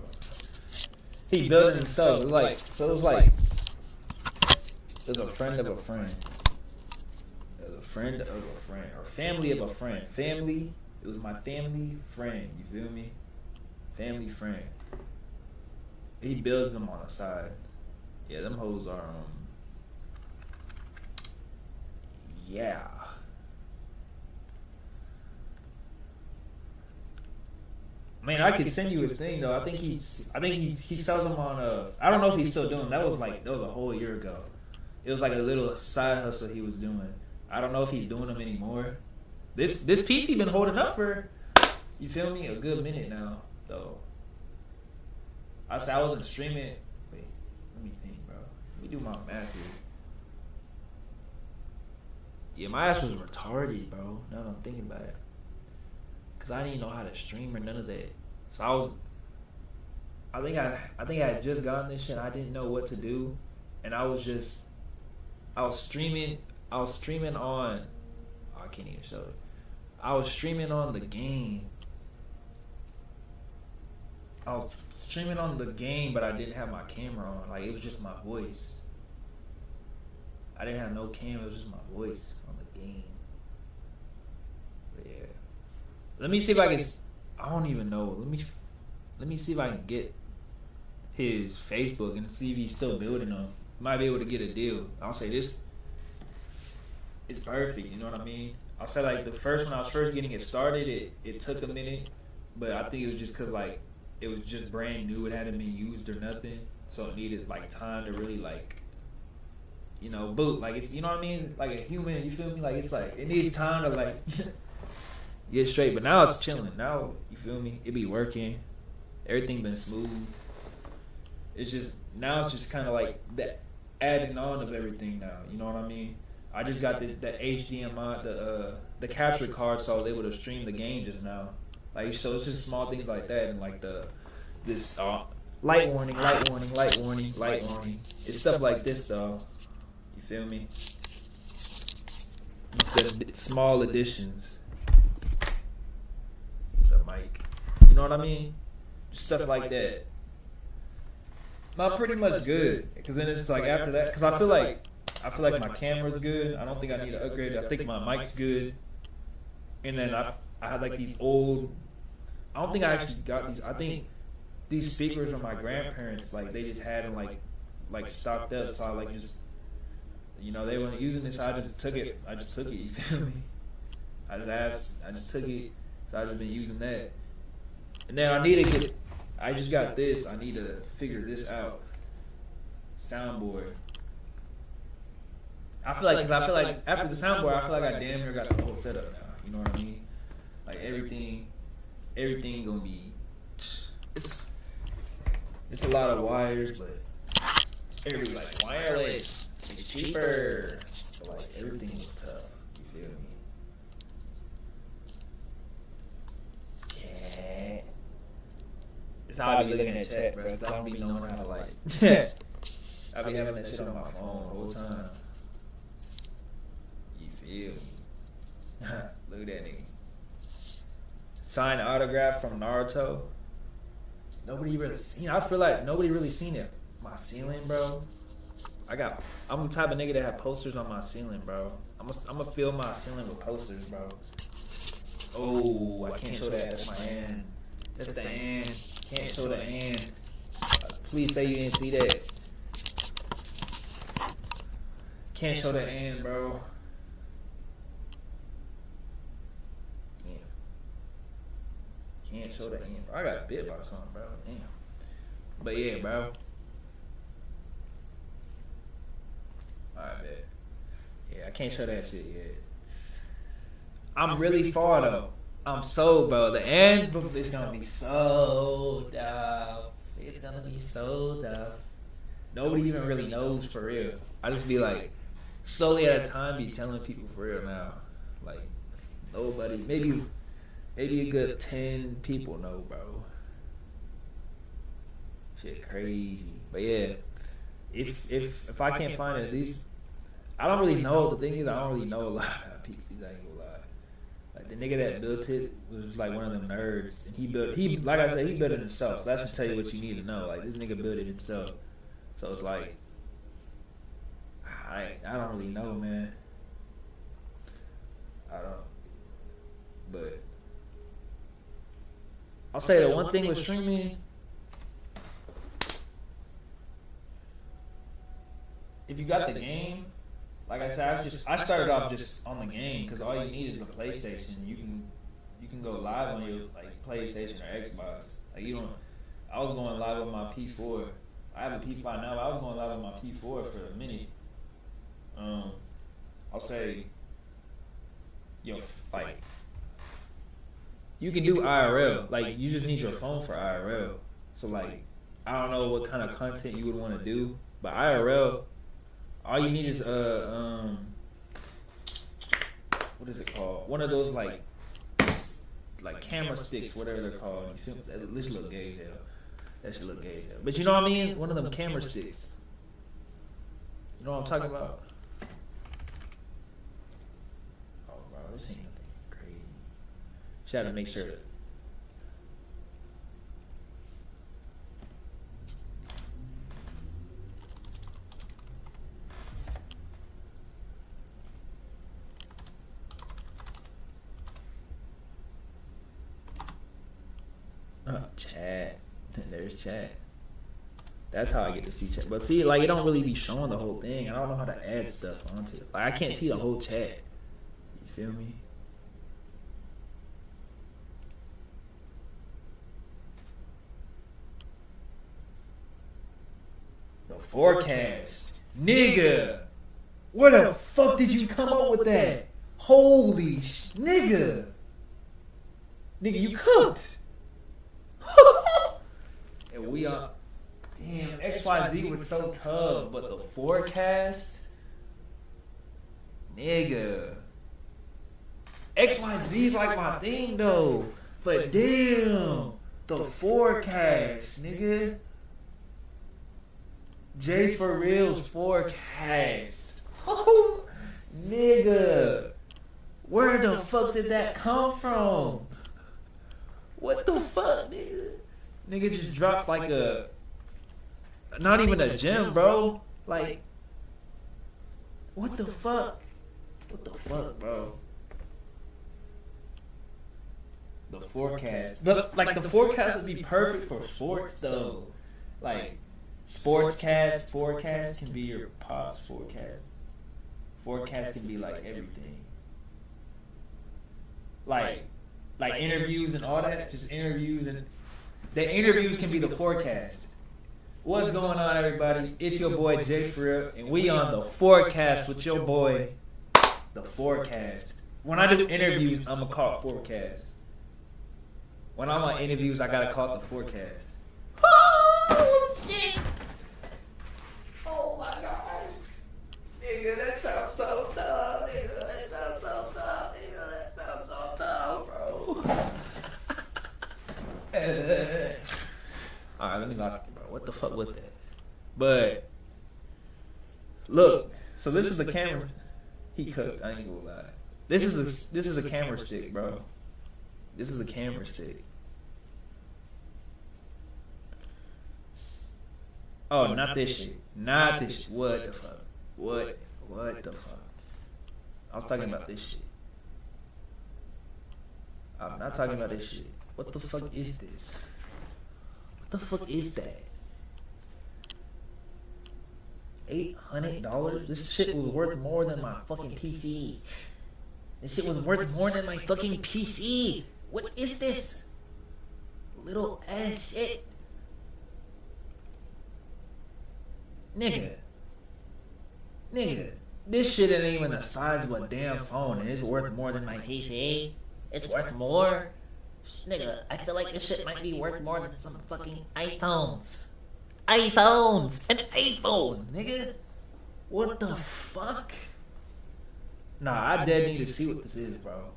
[SPEAKER 1] He built it himself. It was like it was a friend of a friend. It was a friend of a friend. Or family of a friend. Family. It was my family friend. You feel me? Family friend. He builds them on the side. Yeah, them hoes are yeah. Man, I could send you his thing though. I think he sells them on I don't know if he's still doing. That was a whole year ago. It was like a little side hustle he was doing. I don't know if he's doing them anymore. This PC been holding up for, you feel me, a good minute now though. I said I wasn't streaming. Wait, let me think, bro. Let me do my math here. Yeah, my ass was retarded, bro. Now that I'm thinking about it. Cause I didn't even know how to stream or none of that. So I think I had just gotten this shit. I didn't know what to do, and I was streaming on. Oh, I can't even show it. I was streaming on the game. I was streaming on the game, but I didn't have my camera on. Like it was just my voice. I didn't have no camera. It was just my voice on the game. But yeah. Let me see if I can. I don't even know. Let me see if I can get his Facebook and see if he's still building them. Might be able to get a deal. I'll say this. It's perfect. You know what I mean? I'll say like the first when I was first getting it started, it took a minute, but I think it was just because like it was just brand new. It hadn't been used or nothing, so it needed like time to really like, you know, boot. Like it's, you know what I mean? Like a human. You feel me? Like it's like it needs time to like. Get straight, but now it's chilling. Now, you feel me? It be working. Everything been smooth. It's just, now it's just kind of like the adding on of everything now. You know what I mean? I just got the HDMI, the capture card, so I was able to stream the game just now. Like, so it's just small things like that, and like this light warning. It's stuff like this though. You feel me? Instead of small additions. You know what I mean? Just stuff like that. Not pretty much good. Because then it's like after that, because I feel like my camera's good. I don't think I need to upgrade it. I think my mic's good. And then I had like these old. I don't think I actually got these. I think these speakers from my grandparents, like they just had them like stocked up. So I like just, you know, they weren't using it, so I just took it. You feel me? I just took it. So I just been using that. And then I just got this. I need to figure this out. Soundboard. I feel like after the soundboard, I feel like I damn near got the whole setup now. You know what I mean? Like everything gonna be. It's a lot of wires, but everything like wireless. It's cheaper. But like everything was tough. You feel me? Yeah. It's how I be looking at chat, bro. I don't be knowing how to like. I be having that shit on my phone the whole time. You feel me? Look at that nigga. Signed autograph from Naruto. Nobody really seen. I feel like nobody really seen it. My ceiling, bro. I'm the type of nigga that have posters on my ceiling, bro. I'm gonna fill my ceiling with posters, bro. Oh, I can't show that. That's my hand. That's the hand. Can't show the hand. Please say you didn't see that. Can't show the hand, bro. Can't show the end, bro. I got bit by something, bro. Damn. But yeah, bro. Alright, bet. Yeah, I can't show that shit yet. I'm really far though. I'm so, bro. The end is gonna be so tough. It's gonna be so tough. Nobody even really knows for real. I just be like, slowly at a time, be telling people for real now. Like, nobody, maybe a good 10 people know, bro. Shit crazy. But yeah, if I can't find it, at least I don't really know. The thing is, I don't really know a lot about PCs. I ain't gonna lie. Like the nigga that built it was like one of them nerds. And he like I said, he built it himself. So that should tell you what you need to know. Like this nigga built it himself. So it's like I don't really know, man. I don't. But I'll say the one thing with streaming, if you got the game, like I said, I started off just on the game because all you need is a PlayStation. You can go live on your like PlayStation or Xbox. Like you don't. I was going live with my P4. I have a P5 now, but I was going live with my P4 for a minute. I'll say, like. You can do IRL. Like, you just need your phone for IRL. So, like, I don't know what kind of content you would want to do. But IRL, all you need is, what is it called? One of those, like camera sticks, whatever they're called. You feel that shit look gay as hell. That shit look gay as hell. But you know what I mean? One of them camera sticks. You know what I'm talking about? Oh, bro, this ain't nothing crazy. Shout out to make sure. Chat. There's chat. That's how I get to see chat. But see, like, it don't really be showing the whole thing. I don't know how to add stuff onto it. Like, I can't see the whole chat. You feel me? The forecast. Nigga! Where the fuck did you come up with that? Holy nigga! Nigga, you cooked! And we are... Damn, XYZ was so tough, but the forecast... Nigga. XYZ's like my thing, though. But damn, the forecast, nigga. J4Real's forecast. Oh, nigga. Where the fuck did that come from? What the fuck, nigga? Nigga just dropped like a... Not even a gem, bro. Like... What the fuck? What the fuck, bro? the forecast. But like the forecast would be perfect for sports though. Like sportscast, forecast can be your pop's forecast. Forecast can be like everything. Like interviews and all that. Just interviews, and the interviews can be the forecast. What's going on, everybody? It's your boy J4Real, and we on the forecast with your boy, the forecast. When I do interviews, I'm gonna call it forecast. When I'm on interviews, I gotta call it the forecast. Oh shit! Oh my god, nigga, that sounds so dumb. Nigga, that sounds so dumb. Nigga, that sounds so dumb, bro. All right, let me lock it, bro. What the fuck was that? But look, so this is the camera. He cooked. I ain't gonna lie. This is a camera stick, bro. This is a camera stick. Oh, not this shit. Not this shit. What the fuck? What the fuck? I was talking about this shit. I'm not talking about this shit. What the fuck is this? What the fuck is that? $800? This shit was worth more than my fucking PC. This shit was worth more than my fucking PC. What is this? Little ass shit. Nigga, this shit ain't even the size of a damn phone, and it's worth more than my PC. It's worth more. Nigga, I feel like this shit might be worth more than some fucking iPhones. An iPhone, nigga. What the fuck? Nah, I dead need to see what this is, bro.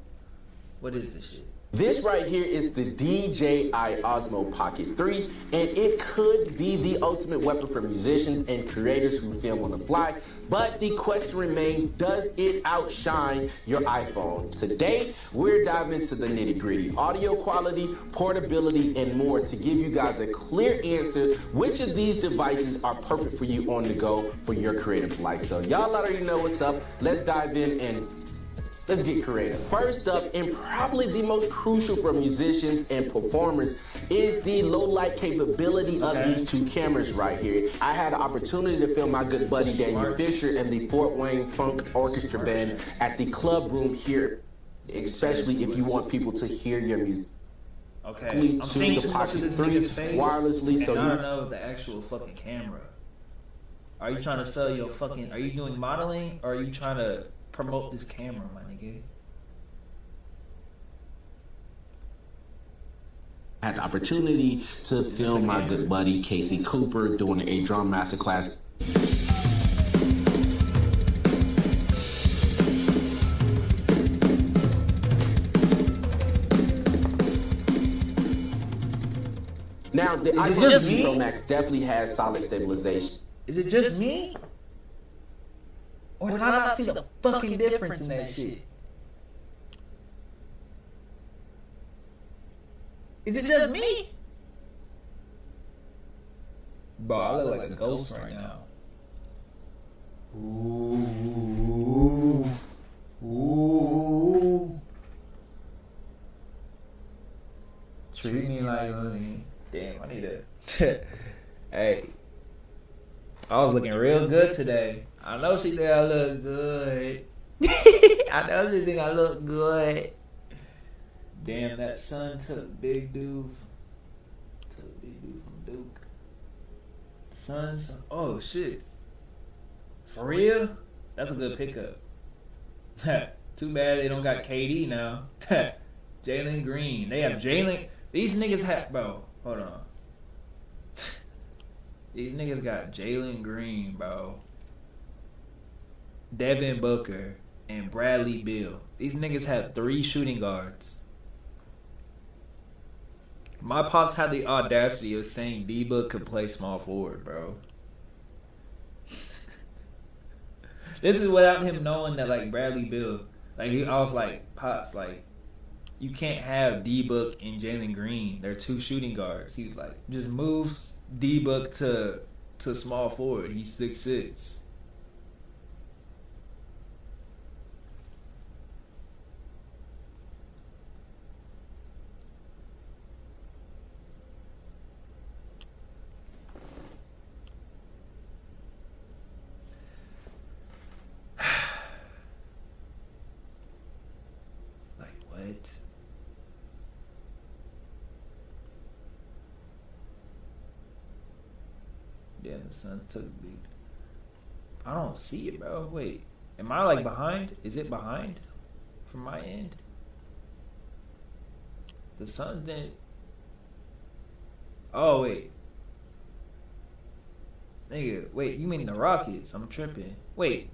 [SPEAKER 1] What is this shit?
[SPEAKER 7] This right here is the DJI Osmo Pocket 3, and it could be the ultimate weapon for musicians and creators who film on the fly. But the question remains, does it outshine your iPhone? Today, we're diving into the nitty-gritty, audio quality, portability, and more to give you guys a clear answer which of these devices are perfect for you on the go for your creative life. So y'all already know what's up. Let's dive in and let's get creative. First up, and probably the most crucial for musicians and performers, is the low light capability of these two cameras right here. I had an opportunity to film my good buddy Daniel Fisher and the Fort Wayne Funk Orchestra Band at the club room here, especially if you want people to hear your music.
[SPEAKER 1] Okay, I'm seeing
[SPEAKER 7] the
[SPEAKER 1] too much
[SPEAKER 7] Pocket
[SPEAKER 1] of this
[SPEAKER 7] 3
[SPEAKER 1] nigga's face,
[SPEAKER 7] wirelessly,
[SPEAKER 1] and
[SPEAKER 7] so
[SPEAKER 1] I don't
[SPEAKER 7] you
[SPEAKER 1] know the actual fucking camera. Are you trying to sell your fucking? Are you doing modeling, or are you trying to promote this camera, my nigga?
[SPEAKER 7] I had the opportunity to film my good buddy Casey Cooper doing a drum masterclass. Now, the iPhone Pro Max definitely has solid stabilization.
[SPEAKER 1] Is it just me? Or did I not see the fucking difference in that shit? Is it just me? Bro, I look like a ghost right now. Ooh. Treat me like honey. Damn, I need to. Hey, I was looking real good today. I know she think I look good. I know she think I look good. Damn, that son took big dude. Took big dude from Duke. Sons. Oh shit. For real? That's a good pickup. Too bad they don't got KD now. Jalen Green. They have Jalen. These niggas have, bro. Hold on. These niggas got Jalen Green, bro. Devin Booker and Bradley Beal. These niggas have 3 shooting guards. My pops had the audacity of saying D-Book could play small forward, bro. This is without him knowing that, like, Bradley Beal. Like, I was like, Pops, like, you can't have D-Book and Jalen Green. They're 2 shooting guards. He was like, just move D-Book to small forward. He's 6'6". Yeah, the Suns took a beat. I don't see it, bro. Wait, am I like behind? Is it behind from my end? The Suns didn't. Oh wait, nigga. Wait, you mean the Rockets? I'm tripping. Wait.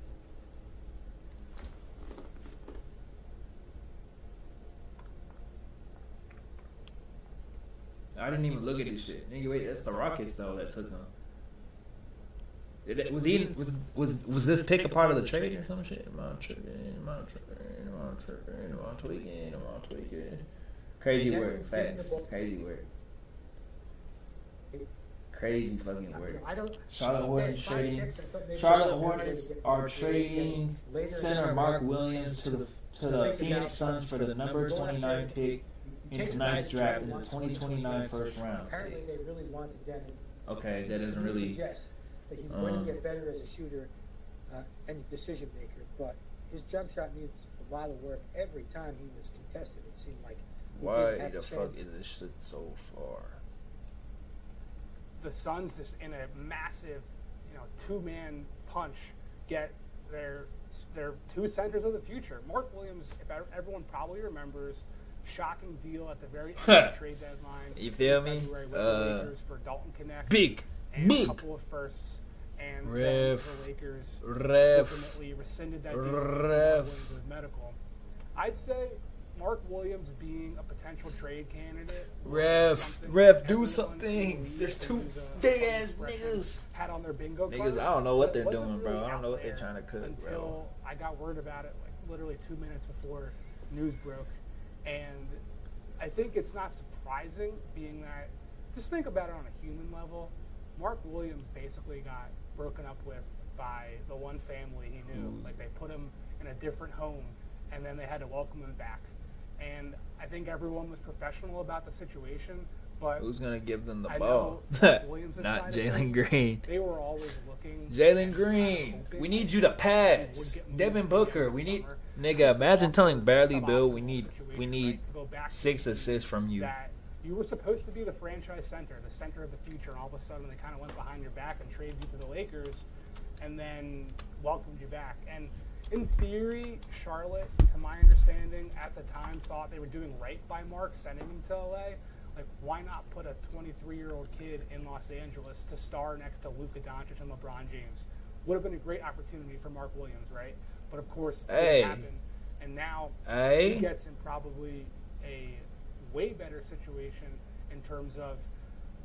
[SPEAKER 1] I didn't even look at this shit. Nigga, wait, that's the Rockets though that took them. Was this pick a part of the trade or some shit? Am I tripping? Am I tweaking? Crazy work, facts. Crazy work. Crazy fucking work. Charlotte Hornets trading. Charlotte Hornets are trading center Mark Williams to the Phoenix Suns for the number 29 pick in tonight's draft in the 2029 first round.
[SPEAKER 4] Apparently, they really wanted Devin.
[SPEAKER 1] Okay, that doesn't really
[SPEAKER 4] suggest that he's going to get better as a shooter and a decision maker, but his jump shot needs a lot of work. Every time he was contested, it seemed like
[SPEAKER 1] why the fuck is this shit so far?
[SPEAKER 2] The Suns just in a massive, two-man punch get their two centers of the future. Mark Williams, if everyone probably remembers, shocking deal at the very end of the trade deadline.
[SPEAKER 1] You feel me?
[SPEAKER 2] With the Lakers for Dalton Connect.
[SPEAKER 1] Big.
[SPEAKER 2] A couple of firsts. And then the Lakers ultimately rescinded that deal with medical. I'd say Mark Williams being a potential trade candidate.
[SPEAKER 1] Do something. There's two big ass niggas.
[SPEAKER 2] Had on their bingo
[SPEAKER 1] niggas,
[SPEAKER 2] card,
[SPEAKER 1] I don't know what they're
[SPEAKER 2] really
[SPEAKER 1] doing, bro. I don't know what they're trying to cook,
[SPEAKER 2] until
[SPEAKER 1] bro.
[SPEAKER 2] I got word about it like literally 2 minutes before news broke. And I think it's not surprising, being that, just think about it on a human level. Mark Williams basically got broken up with by the one family he knew. Like, they put him in a different home, and then they had to welcome him back. And I think everyone was professional about the situation, but
[SPEAKER 1] who's gonna give them the
[SPEAKER 2] I
[SPEAKER 1] ball? Not Jalen Green.
[SPEAKER 2] They were always looking.
[SPEAKER 1] Jalen Green, we need you to pass. Devin Booker, we need. Nigga, imagine telling Bradley Beal we need 6 assists from you.
[SPEAKER 2] That you were supposed to be the franchise center, the center of the future, and all of a sudden they kind of went behind your back and traded you to the Lakers, and then welcomed you back. And in theory, Charlotte, to my understanding, at the time thought they were doing right by Mark, sending him to LA. Like, why not put a 23-year-old kid in Los Angeles to star next to Luka Doncic and LeBron James? Would have been a great opportunity for Mark Williams, right? But of course, it didn't happen. And now he gets in probably a way better situation in terms of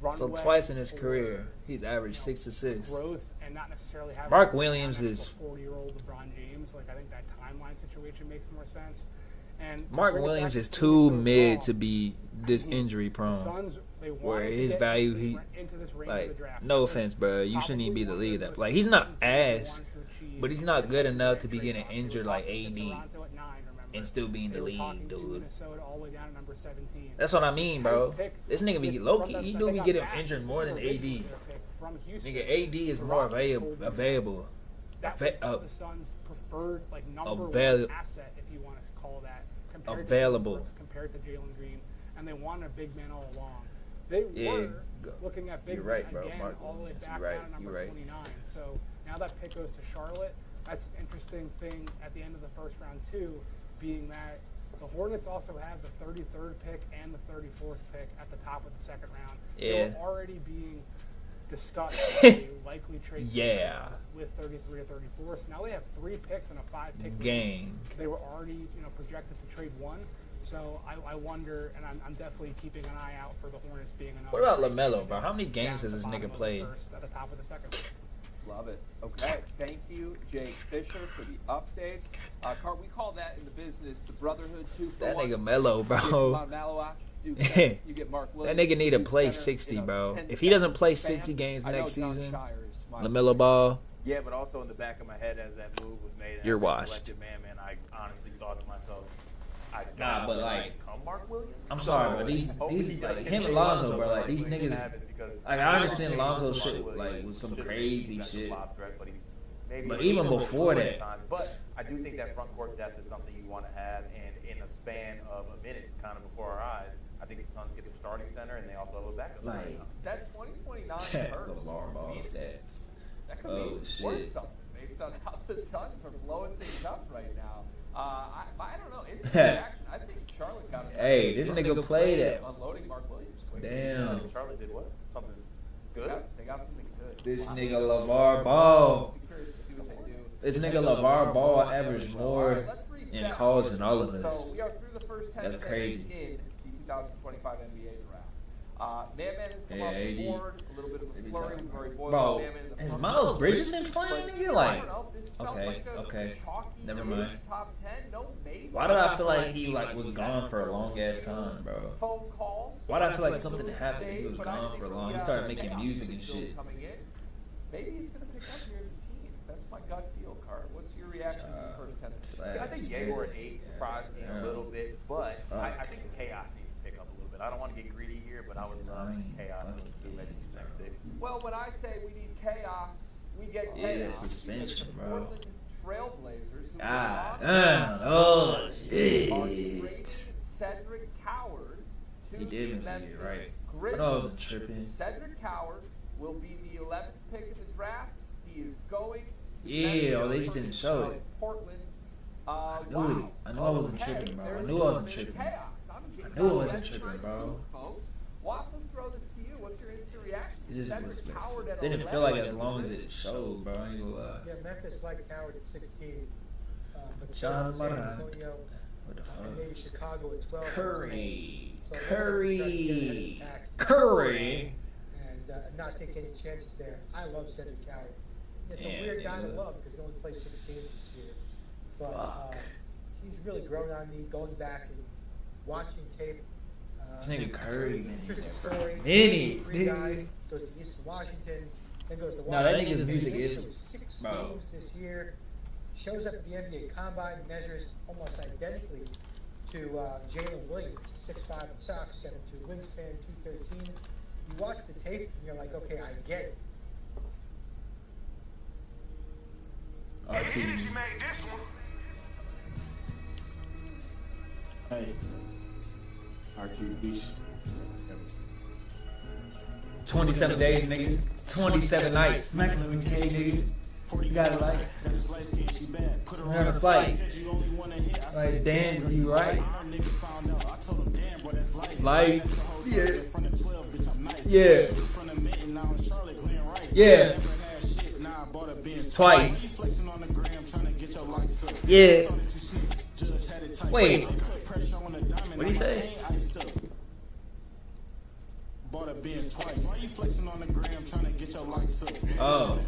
[SPEAKER 2] runway.
[SPEAKER 1] So twice in his career, he's averaged 6 assists.
[SPEAKER 2] Growth and not necessarily having
[SPEAKER 1] Mark Williams is
[SPEAKER 2] 40-year-old LeBron James. Like, I think that timeline situation makes more sense. And
[SPEAKER 1] Mark Williams is too mid to be this injury prone.
[SPEAKER 2] Suns,
[SPEAKER 1] where his value, no offense, bro, you shouldn't even be the league that. Like, he's not ass, but he's not good enough to be getting injured like AD and still be in the league, dude. That's what I mean, bro. This nigga be low key. He do be getting injured more than AD. Nigga, AD is more available.
[SPEAKER 2] That's the Suns' preferred, like, number one asset, if you want to call that, compared to Jalen Green, and they wanted a big man all along. They were looking at big men again all the way back down to number 29. So now that pick goes to Charlotte. That's an interesting thing at the end of the first round too, being that the Hornets also have the 33rd pick and the 34th pick at the top of the second round.
[SPEAKER 1] Yeah.
[SPEAKER 2] They're already being discussed a likely trade with 33 or 34. So now they have 3 picks and a 5-pick game. They were already projected to trade 1. So I wonder, and I'm definitely keeping an eye out for the Hornets being another.
[SPEAKER 1] What about LaMelo, bro? How many games has this nigga played?
[SPEAKER 2] At the top of the second.
[SPEAKER 3] Love it. Okay, thank you, Jake Fisher, for the updates. We call that in the business the Brotherhood 2 for
[SPEAKER 1] That
[SPEAKER 3] 1.
[SPEAKER 1] nigga Melo, bro.
[SPEAKER 3] You get Mark Williams.
[SPEAKER 1] That nigga need to play 60, bro. If he doesn't play 60 games next season, LaMelo Ball.
[SPEAKER 5] Yeah, but also in the back of my head as that move was made,
[SPEAKER 1] you're washed.
[SPEAKER 5] Selected man, I honestly thought to myself,
[SPEAKER 1] nah, but like,
[SPEAKER 5] Mark Williams?
[SPEAKER 1] I'm sorry, but these like, him and Lonzo, bro, like, these niggas, like, I understand Lonzo shit, like, with some crazy shit. But even before that.
[SPEAKER 5] But I do think that front court depth is something you want to have, and in a span of a minute, kind of before our eyes, I think the Suns get their starting center, and they also have a backup.
[SPEAKER 3] Like, that 2029 hurts.
[SPEAKER 1] stats.
[SPEAKER 3] That could
[SPEAKER 1] Oh,
[SPEAKER 3] be
[SPEAKER 1] shit.
[SPEAKER 3] worth something based on how the Suns are blowing things up right now. I don't know. It's I think Charlotte got it.
[SPEAKER 1] Hey, this nigga played it.
[SPEAKER 3] Unloading Mark Williams quick.
[SPEAKER 1] Damn.
[SPEAKER 5] Charlotte did what? Something good?
[SPEAKER 3] They got something good.
[SPEAKER 1] This nigga LeVar Ball.
[SPEAKER 3] I'm curious to see what they do.
[SPEAKER 1] This nigga LeVar Ball averaged more in college than all of
[SPEAKER 3] So
[SPEAKER 1] us.
[SPEAKER 3] we are through the first 10
[SPEAKER 1] That's crazy.
[SPEAKER 3] in the 2025 NBA draft. Man has come off
[SPEAKER 1] AD.
[SPEAKER 3] the board, a little bit of a flurry with Murray Boyle.
[SPEAKER 1] Bro,
[SPEAKER 3] Man in the
[SPEAKER 1] has
[SPEAKER 3] front
[SPEAKER 1] Miles
[SPEAKER 3] row.
[SPEAKER 1] Bridges been playing?
[SPEAKER 3] But
[SPEAKER 1] Nigga, like,
[SPEAKER 3] I don't know, this felt
[SPEAKER 1] okay,
[SPEAKER 3] like a
[SPEAKER 1] okay.
[SPEAKER 3] chalky
[SPEAKER 1] Never mind.
[SPEAKER 3] top 10, no maybe.
[SPEAKER 1] Why did I feel like he was gone for a long ass time, bro?
[SPEAKER 3] Phone calls.
[SPEAKER 1] Why did I feel like something happened? He was gone for long. He started making music and shit.
[SPEAKER 3] Maybe it's going to pick up here in the teens. That's my gut feel, Cart. What's your reaction to these first 10 picks?
[SPEAKER 5] I think J4 at 8 surprised me a little bit, but I think the chaos needs to pick up a little bit. I don't want to get greedy here, but I would love some chaos to make these next picks.
[SPEAKER 3] Well, when I say we need chaos, we get chaos.
[SPEAKER 1] it's essential,
[SPEAKER 3] The
[SPEAKER 1] bro.
[SPEAKER 3] Portland Trailblazers, who
[SPEAKER 1] God
[SPEAKER 3] are
[SPEAKER 1] damn. Oh,
[SPEAKER 3] trading
[SPEAKER 1] shit.
[SPEAKER 3] Cedric Coward to
[SPEAKER 1] He
[SPEAKER 3] the
[SPEAKER 1] did miss
[SPEAKER 3] Memphis
[SPEAKER 1] it, right. I
[SPEAKER 3] Grizzlies.
[SPEAKER 1] know I was tripping.
[SPEAKER 3] Cedric Coward will be the 11th pick in the draft. He is going to
[SPEAKER 1] Yeah,
[SPEAKER 3] Memphis
[SPEAKER 1] they just didn't show
[SPEAKER 3] from
[SPEAKER 1] it.
[SPEAKER 3] Portland.
[SPEAKER 1] I knew it. I knew I wasn't tripping, bro. I knew I wasn't tripping. I knew I wasn't tripping, bro.
[SPEAKER 3] Folks, Watts, let's throw this to you. What's your instant reaction?
[SPEAKER 1] It just
[SPEAKER 3] Cedric
[SPEAKER 1] was,
[SPEAKER 3] Coward at
[SPEAKER 1] didn't
[SPEAKER 3] 11.
[SPEAKER 1] feel like as long as it showed, bro. I ain't gonna lie.
[SPEAKER 4] Yeah, Memphis liked Coward at 16. But
[SPEAKER 1] Sean
[SPEAKER 4] San
[SPEAKER 1] Moran.
[SPEAKER 4] Antonio,
[SPEAKER 1] What the fuck?
[SPEAKER 4] and maybe Chicago at 12.
[SPEAKER 1] Curry.
[SPEAKER 4] So they're gonna try to get ahead of
[SPEAKER 1] Curry.
[SPEAKER 4] the pack
[SPEAKER 1] Curry.
[SPEAKER 4] And not take any chances there. I love Cedric Coward. It's a
[SPEAKER 1] Yeah,
[SPEAKER 4] weird guy to
[SPEAKER 1] nigga.
[SPEAKER 4] love because he only played 16 this year. But
[SPEAKER 1] Fuck.
[SPEAKER 4] he's really grown on me going back and watching tape.
[SPEAKER 1] This nigga Curry, man.
[SPEAKER 4] Interesting story.
[SPEAKER 1] Minute,
[SPEAKER 4] Three guys,
[SPEAKER 1] nigga.
[SPEAKER 4] goes to Eastern Washington, then goes to
[SPEAKER 1] No, that
[SPEAKER 4] Washington.
[SPEAKER 1] nigga's music
[SPEAKER 4] State,
[SPEAKER 1] is-
[SPEAKER 4] so 6
[SPEAKER 1] bro.
[SPEAKER 4] games this year. Shows up at the NBA Combine, measures almost identically to Jalen Williams, 6'5" in socks, 7'2" wingspan, 213. You watch the tape and you're like, okay, I get it.
[SPEAKER 1] RT.
[SPEAKER 8] Hey, RT Beach.
[SPEAKER 1] 27 days, nigga. 27 nights. Smack 11K, nigga. You got it like. We're on a flight. Like, damn, you right? Like, yeah. Yeah. Yeah. Twice. Yeah. Wait. What do you say?
[SPEAKER 8] Bought a Benz twice. Why you flexing on the gram trying to get your likes up?
[SPEAKER 1] Oh.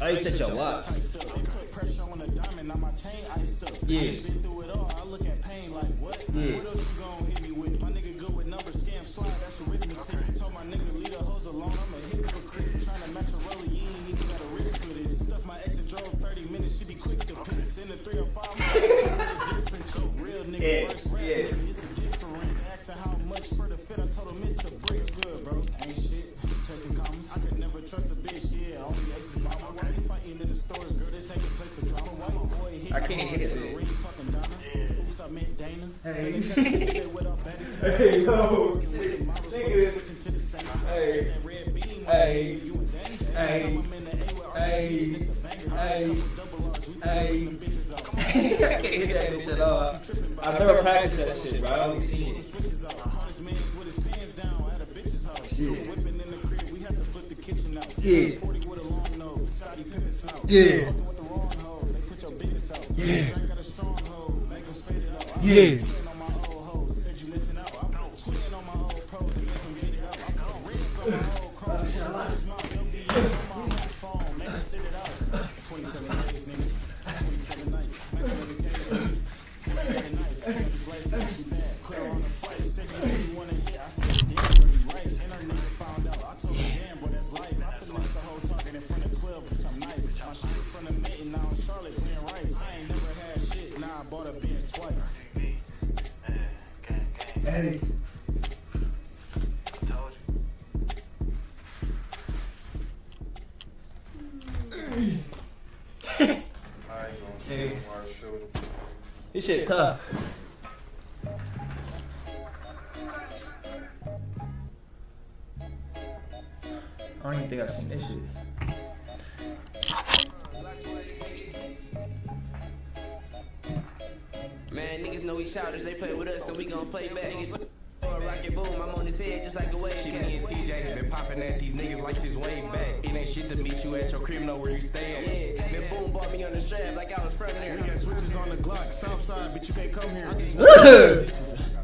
[SPEAKER 1] I said your locks.
[SPEAKER 8] Put pressure on the diamond, on my chain iced up.
[SPEAKER 1] Yeah.
[SPEAKER 8] Been through it all. I look at pain like what?
[SPEAKER 1] Yeah.
[SPEAKER 8] What else you gonna hit me with? My nigga good with numbers, scam slide. That's arithmetic. Told my nigga leave the hoes alone. I'm a hypocrite. Trying to match a roller, you ain't even got a risk for this. Stuff my ex and drove 30 minutes. She be quick to piss. In the 3 or 5 months. Real nigga first rap. It's a different. Asking how much for the fit. I told him it's a brick. Good, bro. Ain't shit. Chasing commas. I could never trust a bitch. Yeah, only aces by my wife. Fighting in the stores, girl. This ain't a place for drama. White boy hit.
[SPEAKER 1] I can't hit it.
[SPEAKER 8] Fucking Donna. Oops, I meant Dana.
[SPEAKER 1] Hey.
[SPEAKER 8] Hey,
[SPEAKER 1] yo. Nigga. Hey. Hey. Hey. Hey. Hey. Hey. I can't hit that bitch at all. I've never practiced that shit, bro. I only seen it. Yeah. Yeah. Yeah. Yeah. Hey. Hey. This shit tough. I don't even think I've seen this shit.
[SPEAKER 9] Man, niggas know we shouters, they play with us, so we gon' play back. Rocket boom, I'm on his head just like a wave cat.
[SPEAKER 10] Me and TJ been popping at these niggas like this way back. It ain't shit to meet you at your crib, know where you stay at.
[SPEAKER 9] Yeah, then boom bought me on the strap like I was from there.
[SPEAKER 8] We got switches on the Glock, south side, but you can't come here.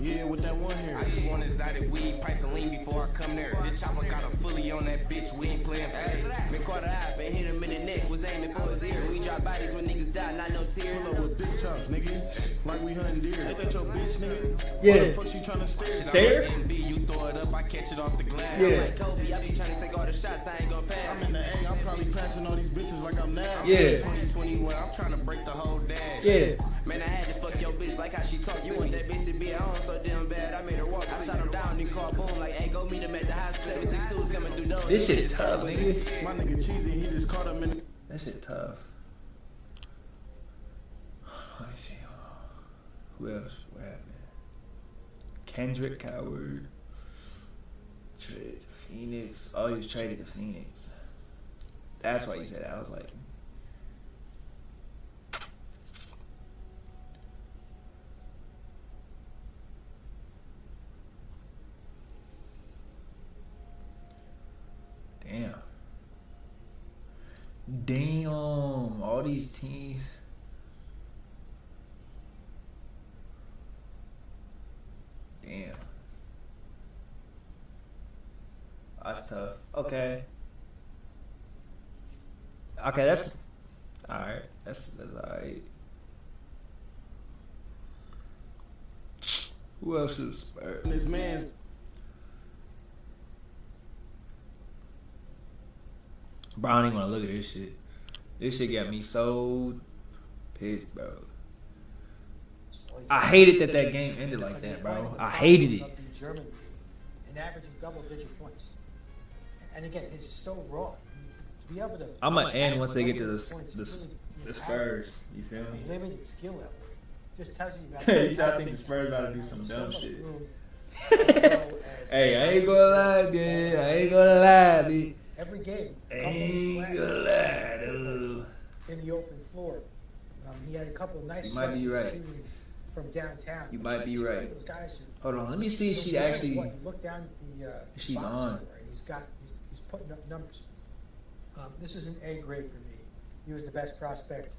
[SPEAKER 8] Yeah, with that one here.
[SPEAKER 10] I just want exotic weed, price and lean before I come there. This chopper got a fully on that bitch, we ain't playing fair.
[SPEAKER 9] Been caught a eye, been hit him in the neck, was aiming for his ear. We drop bodies when niggas die, not no tears.
[SPEAKER 8] Pull up with big chops, nigga. Like we hunting deer. Ain't that your bitch, nigga?
[SPEAKER 1] Yeah.
[SPEAKER 8] What the fuck she trying to stare?
[SPEAKER 1] Stare?
[SPEAKER 10] NB, you throw it up, I catch it off the glass.
[SPEAKER 1] Yeah.
[SPEAKER 9] Like Kobe, I be trying to take all the shots, I ain't gon' pass.
[SPEAKER 8] I'm in the A, I'm probably passing all these bitches like I'm now.
[SPEAKER 1] Yeah.
[SPEAKER 10] 2021, I'm trying to break the whole dash.
[SPEAKER 1] Yeah.
[SPEAKER 9] Man, I had to fuck your bitch like how she talk. You want that bitch to be at home so damn bad. I made her walk. I shot him down, then called boom like, hey, go meet him at the hospital. 762 is coming through those.
[SPEAKER 1] This shit tough, nigga.
[SPEAKER 8] My nigga cheesy, he just caught him in.
[SPEAKER 1] That shit tough. Let me see. Who else? What happened? Kendrick Coward. Traded to Phoenix. Oh, he was traded to Phoenix. That's why you said that. I was like, damn. Damn. All these teams. Damn. That's tough. Okay. Okay, that's alright. That's alright. Who else is Spurs?
[SPEAKER 8] This man's.
[SPEAKER 1] Bro, I don't even want to look at this shit. This shit got me so pissed, bro. I hated that game ended like that, bro. I hated it.
[SPEAKER 4] German league and averaging double-digit points. And again, it's so raw. To be able to.
[SPEAKER 1] I'm gonna end once they get to the Spurs. You feel me?
[SPEAKER 4] Limited skill level. Just tells you about.
[SPEAKER 1] I think the Spurs about to do some dumb shit. Hey, I ain't gonna lie, dude. I ain't gonna lie, dude.
[SPEAKER 4] Every game.
[SPEAKER 1] Ain't gonna lie, dude.
[SPEAKER 4] In the open floor. He had a couple of nice.
[SPEAKER 1] You might be right.
[SPEAKER 4] From downtown.
[SPEAKER 1] You might be right.
[SPEAKER 4] Those guys
[SPEAKER 1] Hold on, let me see if she actually.
[SPEAKER 4] Look down at the.
[SPEAKER 1] She's
[SPEAKER 4] box
[SPEAKER 1] on.
[SPEAKER 4] score, and he's putting up numbers. This is an A grade for me. He was the best prospect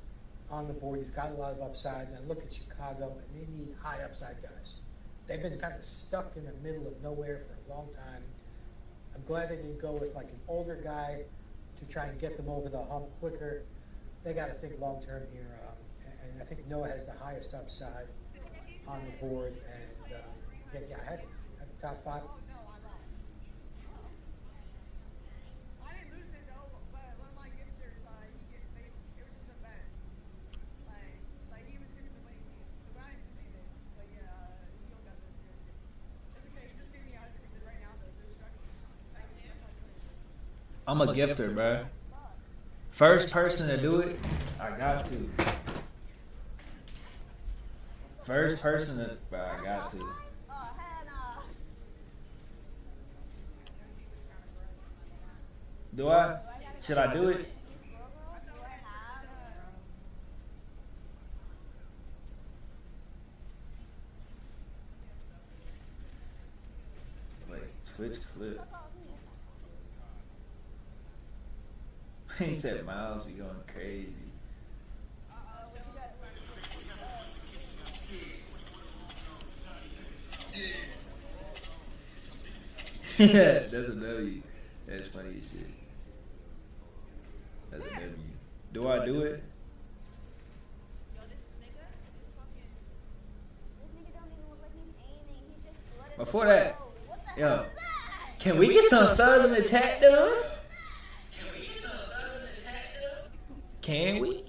[SPEAKER 4] on the board. He's got a lot of upside. And I look at Chicago, and they need high upside guys. They've been kind of stuck in the middle of nowhere for a long time. I'm glad they didn't go with like an older guy to try and get them over the hump quicker. They got to think long term here, and I think Noah has the highest upside on the board. And yeah, I had top 5.
[SPEAKER 1] I'm a gifter, bro. First person to do it, I got to. First person to, bro, I got to. Do I? Should I do it? Wait, Twitch clip. He said Miles be going crazy. That's a W. That's funny as shit. That's a W. Do I do it? Before that, yo, can we get some subs in the chat, dude? Can we?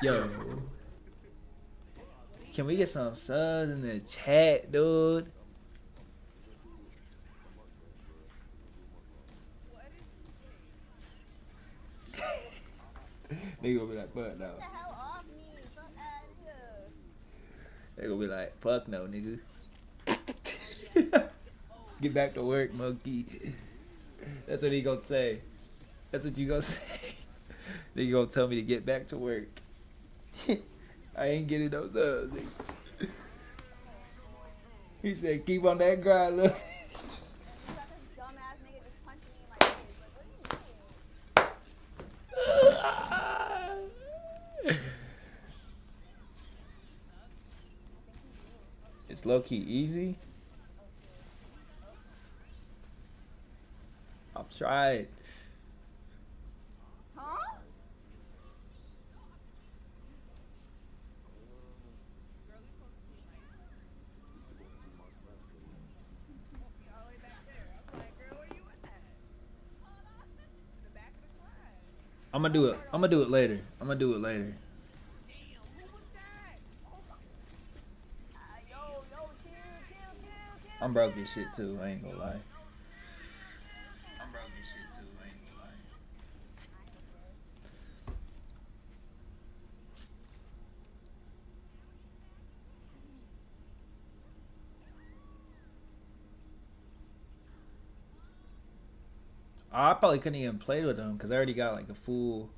[SPEAKER 1] Yo. Can we get some subs in the chat, dude? They gonna be like, fuck no. They gonna be like, fuck no, nigga. Get back to work, monkey. That's what he gonna say. That's what you gonna say. Then you gonna tell me to get back to work. I ain't getting those ups. He said, keep on that grind, look. It's low-key easy. I'll try it.
[SPEAKER 11] Huh?
[SPEAKER 1] I'm gonna do it. I'm gonna do it later. I'm gonna do it later. I'm broke as shit too. I ain't gonna lie. I'm broke as shit too. I ain't gonna lie. I probably couldn't even play with them because I already got like a full.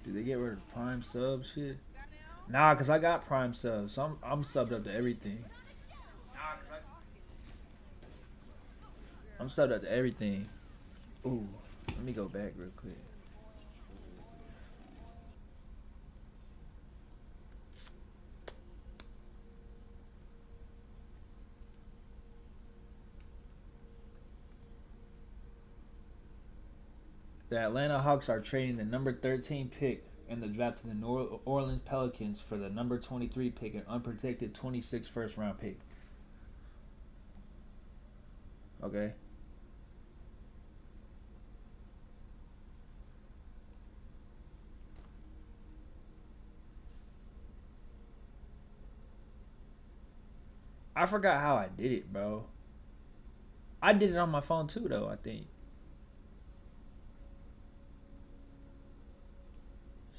[SPEAKER 1] Do they get rid of Prime sub shit? Nah, cause I got Prime subs, so I'm subbed up to everything. I'm subbed up to everything. Ooh, let me go back real quick. The Atlanta Hawks are trading the number 13 pick in the draft to the New Orleans Pelicans for the number 23 pick and unprotected 26 first round pick. Okay. I forgot how I did it, bro. I did it on my phone too, though, I think.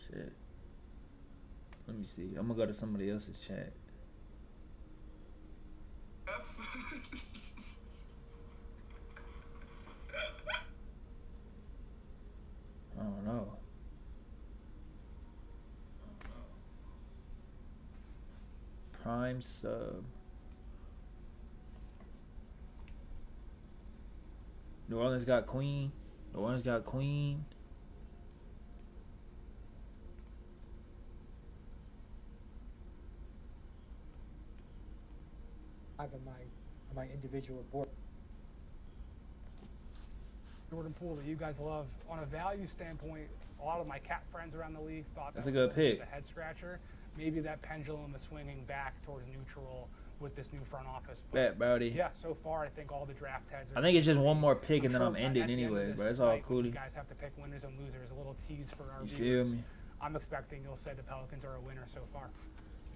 [SPEAKER 1] Shit. Let me see. I'm gonna go to somebody else's chat. I don't know. Prime sub. New Orleans got Queen. New Orleans got Queen.
[SPEAKER 4] On my individual board.
[SPEAKER 2] Jordan Poole that you guys love. On a value standpoint, a lot of my cat friends around the league thought
[SPEAKER 1] that's
[SPEAKER 2] that
[SPEAKER 1] a good
[SPEAKER 2] was
[SPEAKER 1] pick.
[SPEAKER 2] A head scratcher. Maybe that pendulum is swinging back towards neutral with this new front office.
[SPEAKER 1] Bet, Brody.
[SPEAKER 2] Yeah, so far I think all the draft heads are.
[SPEAKER 1] I think it's just one more pick and then
[SPEAKER 2] sure
[SPEAKER 1] I'm ending anyway, but it's all cool.
[SPEAKER 2] You guys have to pick winners and losers. A little tease for our
[SPEAKER 1] You
[SPEAKER 2] viewers.
[SPEAKER 1] feel me?
[SPEAKER 2] I'm expecting you'll say the Pelicans are a winner so far.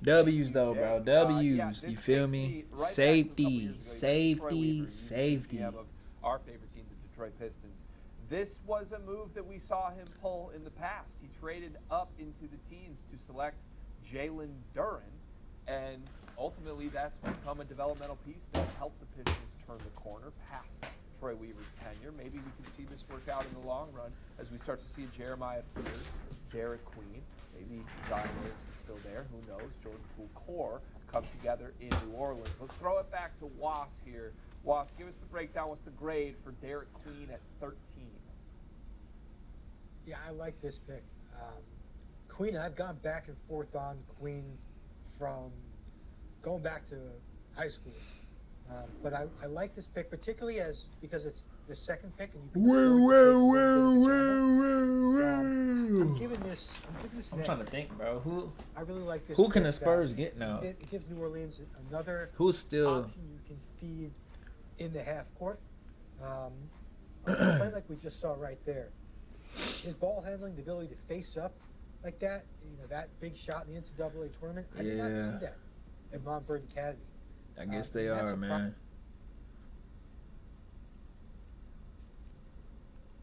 [SPEAKER 1] W's though, bro. W's.
[SPEAKER 3] Yeah,
[SPEAKER 1] you feel me?
[SPEAKER 3] Right
[SPEAKER 1] Safety, safety, safety.
[SPEAKER 3] Of our favorite team, the Detroit Pistons. This was a move that we saw him pull in the past. He traded up into the teens to select Jalen Duren, and ultimately that's become a developmental piece that's helped the Pistons turn the corner past Troy Weaver's tenure. Maybe we can see this work out in the long run as we start to see Jeremiah Fears, Derek Queen, maybe Zion Williamson's still there, who knows, Jordan Poole core come together in New Orleans. Let's throw it back to Was here. Was, give us the breakdown. What's the grade for Derek Queen at 13?
[SPEAKER 4] Yeah, I like this pick. Queen, I've gone back and forth on Queen from going back to high school. But I like this pick, particularly because it's the second pick, and you can I'm giving this.
[SPEAKER 1] I'm trying to think, bro.
[SPEAKER 4] I really like this.
[SPEAKER 1] Who can
[SPEAKER 4] pick.
[SPEAKER 1] the Spurs get now?
[SPEAKER 4] It gives New Orleans another
[SPEAKER 1] Who's still
[SPEAKER 4] option you can feed in the half court. Play like we just saw right there. His ball handling, the ability to face up like that, that big shot in the NCAA tournament. I did not see that at Montverde Academy.
[SPEAKER 1] I guess they are, man.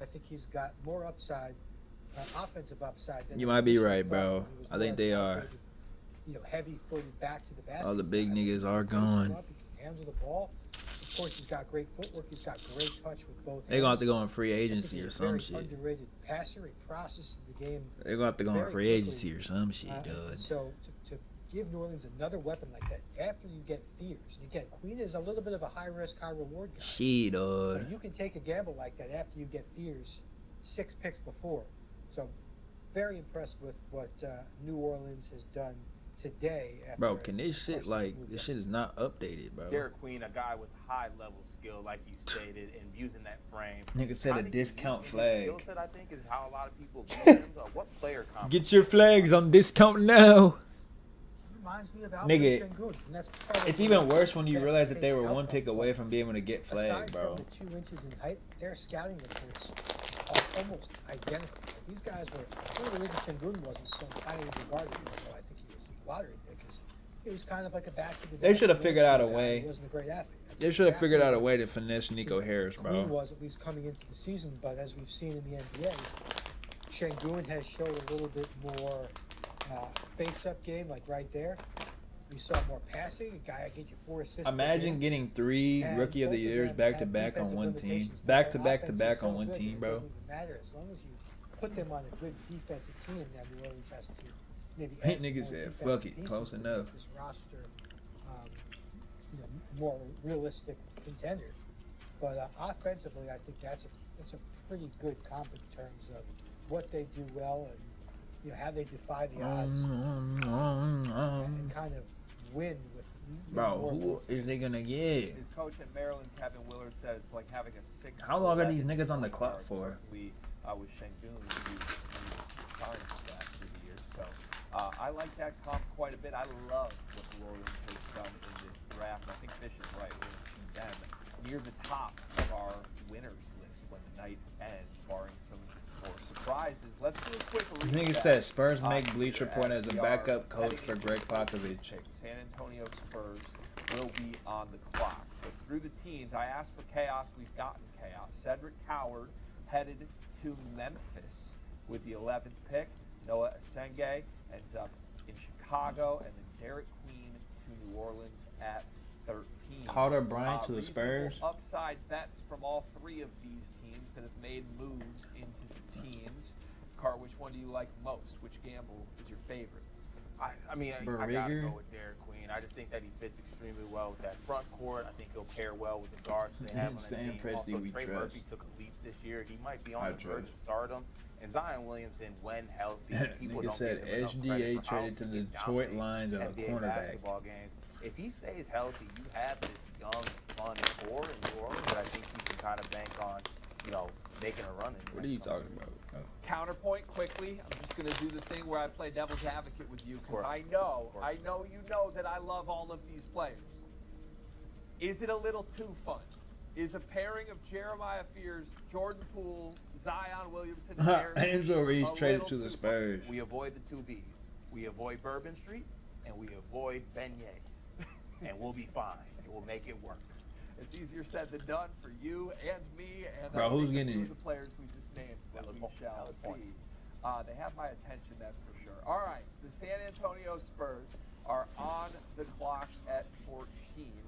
[SPEAKER 4] I think he's got more upside, offensive upside. Than
[SPEAKER 1] you might be right, bro. I think they are.
[SPEAKER 4] Heavy-footed back to the basket.
[SPEAKER 1] All the big niggas are gone.
[SPEAKER 4] He can handle the ball. Of course, he's got great footwork. He's got great touch with both.
[SPEAKER 1] They're gonna have to go in free
[SPEAKER 4] I think
[SPEAKER 1] agency
[SPEAKER 4] he's
[SPEAKER 1] or
[SPEAKER 4] a
[SPEAKER 1] some
[SPEAKER 4] very
[SPEAKER 1] shit.
[SPEAKER 4] underrated passer. He processes the game.
[SPEAKER 1] They're gonna have to go in
[SPEAKER 4] very
[SPEAKER 1] free
[SPEAKER 4] quickly.
[SPEAKER 1] agency or some shit,
[SPEAKER 4] And
[SPEAKER 1] dude.
[SPEAKER 4] so to give New Orleans another weapon like that after you get Fears, and again, Queen is a little bit of a high risk, high reward guy.
[SPEAKER 1] Shit,
[SPEAKER 4] But
[SPEAKER 1] dude.
[SPEAKER 4] you can take a gamble like that after you get Fears 6 picks before. So very impressed with what New Orleans has done today. After
[SPEAKER 1] Bro, can this shit
[SPEAKER 4] Arsenal
[SPEAKER 1] like
[SPEAKER 4] moved
[SPEAKER 1] this
[SPEAKER 4] up.
[SPEAKER 1] shit is not updated, bro?
[SPEAKER 5] Derek Queen, a guy with high level skill, like you stated, and using that frame.
[SPEAKER 1] Nigga said a
[SPEAKER 5] Kinda
[SPEAKER 1] discount
[SPEAKER 5] unique in his
[SPEAKER 1] flag.
[SPEAKER 5] Skill set, I think, is how a lot of people view him. What player
[SPEAKER 1] Get your flags on discount now.
[SPEAKER 4] Reminds me of
[SPEAKER 1] Nigga,
[SPEAKER 4] Sengun, and that's probably
[SPEAKER 1] it's even worse when you
[SPEAKER 4] best
[SPEAKER 1] realize that they
[SPEAKER 4] case
[SPEAKER 1] were one
[SPEAKER 4] outcome.
[SPEAKER 1] pick away from being able to get
[SPEAKER 4] Aside
[SPEAKER 1] flagged, bro.
[SPEAKER 4] from the 2 inches in height, their scouting reports are almost identical. Like, these guys were, one of the reasons Sengun wasn't so highly regarded, even though I think he was a lottery pick, is he was kind of like a back to the
[SPEAKER 1] They
[SPEAKER 4] back
[SPEAKER 1] should have
[SPEAKER 4] North
[SPEAKER 1] figured out a
[SPEAKER 4] Star guy.
[SPEAKER 1] way.
[SPEAKER 4] He wasn't a great athlete. That's
[SPEAKER 1] They should have
[SPEAKER 4] exactly
[SPEAKER 1] figured out a
[SPEAKER 4] what
[SPEAKER 1] way to finesse Nico Harris,
[SPEAKER 4] Queen
[SPEAKER 1] bro.
[SPEAKER 4] was, at least coming into the season, but as we've seen in the NBA, Sengun has showed a little bit more face-up game, like right there. We saw more passing. A guy get you 4 assists. per
[SPEAKER 1] Imagine
[SPEAKER 4] game.
[SPEAKER 1] getting 3
[SPEAKER 4] And
[SPEAKER 1] Rookie of the
[SPEAKER 4] both
[SPEAKER 1] Years
[SPEAKER 4] them
[SPEAKER 1] back to
[SPEAKER 4] have
[SPEAKER 1] back on
[SPEAKER 4] defensive
[SPEAKER 1] one team.
[SPEAKER 4] limitations, but
[SPEAKER 1] Back to
[SPEAKER 4] their
[SPEAKER 1] back to
[SPEAKER 4] offense
[SPEAKER 1] back
[SPEAKER 4] is so
[SPEAKER 1] on one
[SPEAKER 4] good
[SPEAKER 1] team,
[SPEAKER 4] that
[SPEAKER 1] bro.
[SPEAKER 4] It doesn't even matter as long as you put them on a good defensive team. Now New Orleans has to maybe
[SPEAKER 1] Hey,
[SPEAKER 4] add some
[SPEAKER 1] nigga
[SPEAKER 4] more
[SPEAKER 1] said,
[SPEAKER 4] defensive
[SPEAKER 1] "Fuck it,
[SPEAKER 4] pieces
[SPEAKER 1] close
[SPEAKER 4] to
[SPEAKER 1] enough."
[SPEAKER 4] make this roster, more realistic contender. But offensively, I think that's a pretty good comp in terms of what they do well and how they defy the odds and kind of win with.
[SPEAKER 1] Bro,
[SPEAKER 4] more
[SPEAKER 1] who
[SPEAKER 4] wins.
[SPEAKER 1] is they gonna get?
[SPEAKER 3] His coach at Maryland, Kevin Willard, said it's like having a 6.
[SPEAKER 1] How long are these niggas on the clock for?
[SPEAKER 3] Certainly, with Sengun, you've seen signs of that through the years. So I like that comp quite a bit. I love what New Orleans has done in this draft. I think Fish is right. We're going to see them near the top of our winners list when the night ends, barring some more surprises. Let's do a quick
[SPEAKER 1] This
[SPEAKER 3] recap.
[SPEAKER 1] nigga said Spurs make
[SPEAKER 3] here
[SPEAKER 1] Bleacher Report as a
[SPEAKER 3] we are
[SPEAKER 1] backup coach
[SPEAKER 3] heading
[SPEAKER 1] for
[SPEAKER 3] into
[SPEAKER 1] Greg
[SPEAKER 3] the
[SPEAKER 1] Popovich.
[SPEAKER 3] pick. San Antonio Spurs will be on the clock. But through the teens, I asked for chaos. We've gotten chaos. Cedric Coward headed to Memphis with the 11th pick. Noah Asenge ends up in Chicago, and then Derek Queen to New Orleans at 13.
[SPEAKER 1] Carter Bryant to the
[SPEAKER 3] Reasonable
[SPEAKER 1] Spurs.
[SPEAKER 3] upside bets from all 3 of these teams that have made moves into the teens. Car, which one do you like most? Which gamble is your favorite?
[SPEAKER 5] I mean, I gotta go with Derek Queen. I just think that he fits extremely well with that front court. I think he'll pair well with the guards they have on that
[SPEAKER 1] Sam
[SPEAKER 5] team.
[SPEAKER 1] Presti,
[SPEAKER 5] Also,
[SPEAKER 1] we
[SPEAKER 5] Trey
[SPEAKER 1] trust.
[SPEAKER 5] Murphy took a leap this year. He might be on
[SPEAKER 1] I
[SPEAKER 5] the verge
[SPEAKER 1] trust.
[SPEAKER 5] of stardom. And Zion Williamson, when healthy, people
[SPEAKER 1] Nigga
[SPEAKER 5] don't
[SPEAKER 1] said
[SPEAKER 5] give him enough
[SPEAKER 1] SGA
[SPEAKER 5] credit for how
[SPEAKER 1] traded to
[SPEAKER 5] he
[SPEAKER 1] the
[SPEAKER 5] can
[SPEAKER 1] Detroit
[SPEAKER 5] dominate
[SPEAKER 1] Lions at a
[SPEAKER 5] NBA
[SPEAKER 1] cornerback.
[SPEAKER 5] basketball games. If he stays healthy, you have this young, fun core in New Orleans that I think you can kind of bank on, making a run in.
[SPEAKER 1] What are you talking about?
[SPEAKER 3] Counterpoint quickly. I'm just going to do the thing where I play devil's advocate with you because I know you know that I love all of these players. Is it a little too fun? Is a pairing of Jeremiah Fears, Jordan Poole, Zion Williamson, and Aaron
[SPEAKER 1] Angel Reese
[SPEAKER 3] a
[SPEAKER 1] traded
[SPEAKER 3] little
[SPEAKER 1] to the
[SPEAKER 3] too
[SPEAKER 1] Spurs.
[SPEAKER 5] We avoid the 2 Bs. We avoid Bourbon Street, and we avoid beignets. And we'll be fine. We'll make it work.
[SPEAKER 3] It's easier said than done for you and me and
[SPEAKER 1] Bro, who's getting
[SPEAKER 3] the
[SPEAKER 1] it?
[SPEAKER 3] players we just named that we shall see.
[SPEAKER 5] point.
[SPEAKER 3] They have my attention, that's for sure. All right, the San Antonio Spurs are on the clock at 14.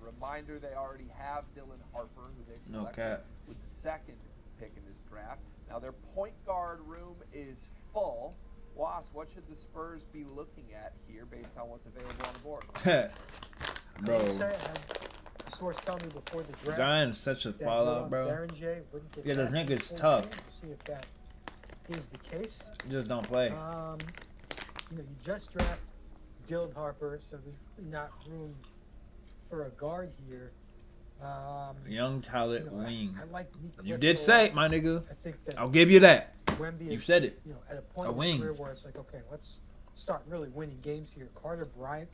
[SPEAKER 3] Reminder, they already have Dylan Harper, who they selected
[SPEAKER 1] cap.
[SPEAKER 3] with the 2nd pick in this draft. Now their point guard room is full. Was, what should the Spurs be looking at here based on what's available on the board?
[SPEAKER 1] Bro,
[SPEAKER 4] A source told me before the draft.
[SPEAKER 1] Zion's such a
[SPEAKER 4] that
[SPEAKER 1] fallout, bro.
[SPEAKER 4] Berenger wouldn't get
[SPEAKER 1] Yeah, the
[SPEAKER 4] past
[SPEAKER 1] nigga's
[SPEAKER 4] full
[SPEAKER 1] tough.
[SPEAKER 4] game. We'll see if that is the case.
[SPEAKER 1] Just don't play.
[SPEAKER 4] You just draft Dylan Harper, so there's really not room for a guard here.
[SPEAKER 1] Young talent wing.
[SPEAKER 4] I like Nick
[SPEAKER 1] You
[SPEAKER 4] Clifford
[SPEAKER 1] did
[SPEAKER 4] a
[SPEAKER 1] say
[SPEAKER 4] lot.
[SPEAKER 1] it, my nigga.
[SPEAKER 4] I think that
[SPEAKER 1] I'll give you that.
[SPEAKER 4] Wemby
[SPEAKER 1] You
[SPEAKER 4] is,
[SPEAKER 1] said it.
[SPEAKER 4] At a point
[SPEAKER 1] A
[SPEAKER 4] in
[SPEAKER 1] wing.
[SPEAKER 4] his career where it's like, okay, let's start really winning games here. Carter Bryant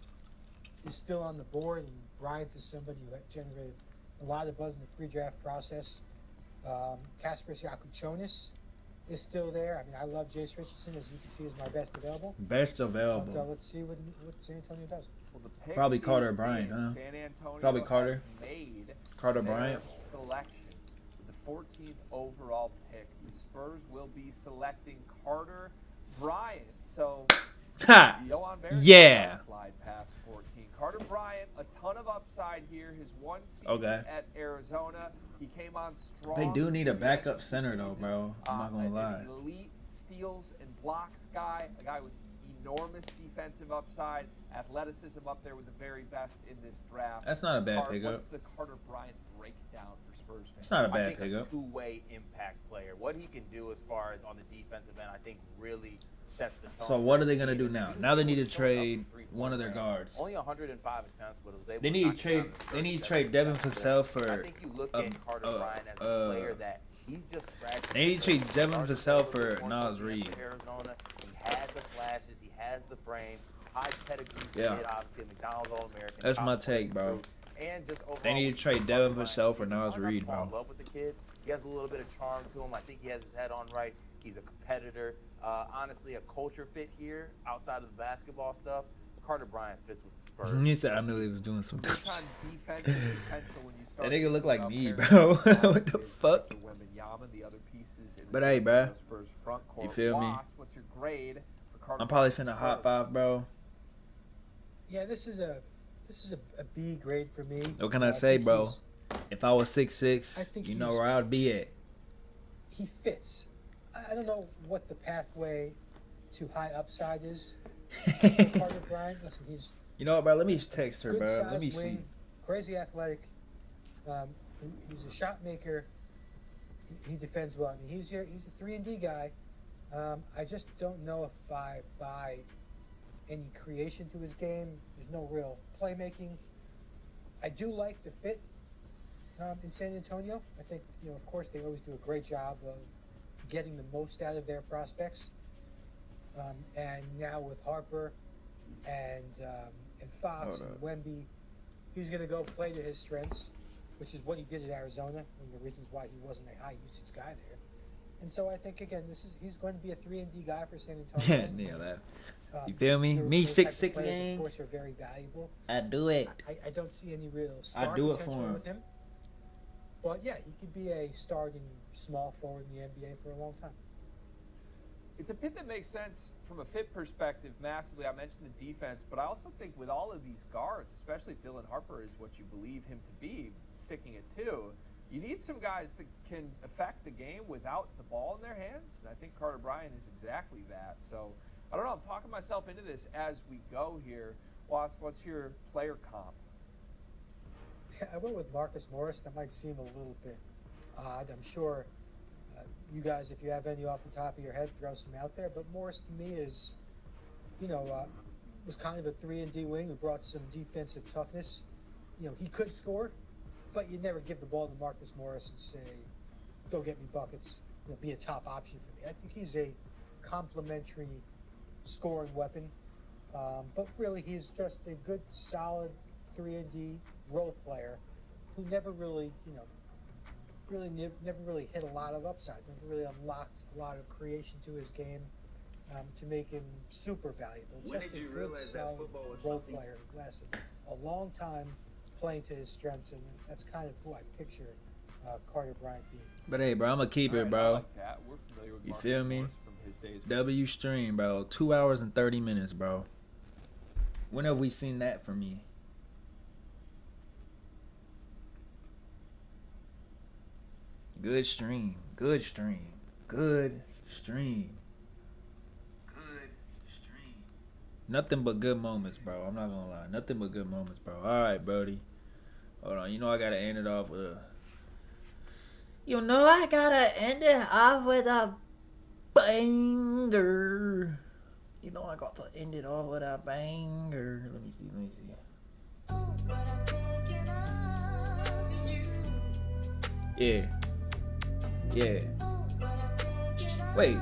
[SPEAKER 4] is still on the board, and Bryant is somebody who had generated a lot of buzz in the pre-draft process. Kasper Siakam-Chonis is still there. I mean, I love Jace Richardson, as you can see, is my best available.
[SPEAKER 1] Best
[SPEAKER 4] But,
[SPEAKER 1] available.
[SPEAKER 4] let's see what San Antonio does.
[SPEAKER 3] Well, the pick
[SPEAKER 1] Probably
[SPEAKER 3] is
[SPEAKER 1] Carter
[SPEAKER 3] in.
[SPEAKER 1] Bryant, huh?
[SPEAKER 3] San Antonio
[SPEAKER 1] Probably
[SPEAKER 3] has
[SPEAKER 1] Carter.
[SPEAKER 3] made
[SPEAKER 1] Carter
[SPEAKER 3] their
[SPEAKER 1] Bryant.
[SPEAKER 3] selection with the 14th overall pick. The Spurs will be selecting Carter Bryant. So
[SPEAKER 1] Ha! Yeah.
[SPEAKER 3] Slide past 14. Carter Bryant, a ton of upside here. His one season at Arizona, he came on strong.
[SPEAKER 1] They do need a backup center though, bro. I'm not gonna lie.
[SPEAKER 3] An elite steals and blocks guy, a guy with enormous defensive upside, athleticism up there with the very best in this draft.
[SPEAKER 1] That's not a bad pickup.
[SPEAKER 3] What's the Carter Bryant breakdown for Spurs fans?
[SPEAKER 1] It's not a bad
[SPEAKER 5] I think
[SPEAKER 1] pickup.
[SPEAKER 5] A two-way impact player. What he can do as far as on the defensive end, I think really sets the tone.
[SPEAKER 1] So what are they gonna do now? Now they need to trade one of their guards.
[SPEAKER 5] Only 105 attempts, but it was able
[SPEAKER 1] They need to trade. They need to trade Devin Vassell for.
[SPEAKER 5] I think you look at Carter Bryant as a player that he's just scratching.
[SPEAKER 1] They need to trade Devin Vassell for Nas Reed.
[SPEAKER 5] Arizona, he has the flashes, he has the frame, high pedigree.
[SPEAKER 1] Yeah.
[SPEAKER 5] Kid, obviously a McDonald's All-American.
[SPEAKER 1] That's my take, bro.
[SPEAKER 5] And just overall,
[SPEAKER 1] They need to trade Devin Vassell for Nas Reed,
[SPEAKER 5] I
[SPEAKER 1] bro.
[SPEAKER 5] love with the kid. He has a little bit of charm to him. I think he has his head on right. He's a competitor. Honestly, a culture fit here outside of the basketball stuff. Carter Bryant fits with the Spurs.
[SPEAKER 1] He said I knew he was doing some.
[SPEAKER 3] Defensive potential when you start.
[SPEAKER 1] That nigga look like me, bro. What the fuck?
[SPEAKER 3] The other pieces in
[SPEAKER 1] But hey, bro.
[SPEAKER 3] Spurs front court.
[SPEAKER 1] You feel me?
[SPEAKER 3] What's your grade for Carter
[SPEAKER 1] I'm probably
[SPEAKER 3] Bryant
[SPEAKER 1] finna hot five, bro.
[SPEAKER 4] Yeah, this is a B grade for me.
[SPEAKER 1] What can I say, bro? If I was 6'6", you know where I'd be at.
[SPEAKER 4] He fits. I don't know what the pathway to high upside is. Carter Bryant, listen, he's.
[SPEAKER 1] You know what, bro? Let me text her,
[SPEAKER 4] good
[SPEAKER 1] bro.
[SPEAKER 4] size
[SPEAKER 1] Let me
[SPEAKER 4] wing,
[SPEAKER 1] see.
[SPEAKER 4] Crazy athletic. He's a shot maker. He defends well. I mean, he's a 3-and-D guy. I just don't know if I buy any creation to his game. There's no real playmaking. I do like the fit in San Antonio. I think, of course, they always do a great job of getting the most out of their prospects. And now with Harper and Fox and Wemby, he's going to go play to his strengths, which is what he did at Arizona, one of the reasons why he wasn't a high usage guy there. And so I think, again, he's going to be a 3-and-D guy for San Antonio.
[SPEAKER 1] Yeah, nail that. You feel me? Me 6'6" game.
[SPEAKER 4] Of course, are very valuable.
[SPEAKER 1] I do it.
[SPEAKER 4] I don't see any real star
[SPEAKER 1] I do it
[SPEAKER 4] potential
[SPEAKER 1] for him.
[SPEAKER 4] with him. But yeah, he could be a starting small forward in the NBA for a long time.
[SPEAKER 3] It's a pick that makes sense from a fit perspective massively. I mentioned the defense, but I also think with all of these guards, especially if Dylan Harper is what you believe him to be, sticking it to, you need some guys that can affect the game without the ball in their hands. And I think Carter Bryant is exactly that. So I don't know. I'm talking myself into this as we go here. Wasp, what's your player comp?
[SPEAKER 4] Yeah, I went with Marcus Morris. That might seem a little bit odd. I'm sure you guys, if you have any off the top of your head, throw some out there. But Morris, to me, is, was kind of a 3-and-D wing who brought some defensive toughness. He could score, but you never give the ball to Marcus Morris and say, go get me buckets, be a top option for me. I think he's a complementary scoring weapon. But really, he's just a good, solid 3-and-D role player who never really, never really hit a lot of upside, never really unlocked a lot of creation to his game to make him super valuable. Just a good, solid role player who lasted a long time playing to his strengths, and that's kind of who I picture Carter Bryant being.
[SPEAKER 1] But hey, bro, I'm gonna keep it, bro.
[SPEAKER 3] Like that. We're familiar with
[SPEAKER 1] You
[SPEAKER 3] Marcus
[SPEAKER 1] feel me?
[SPEAKER 3] Morris from his days with
[SPEAKER 1] W stream, bro. 2 hours and 30 minutes, bro. When have we seen that from me? Good stream. Good stream. Good stream. Good stream. Nothing but good moments, bro. I'm not gonna lie. Nothing but good moments, bro. Alright, Brody. Hold on. I gotta end it off with a... I gotta end it off with a banger. I got to end it off with a banger. Let me see. Yeah. Wait.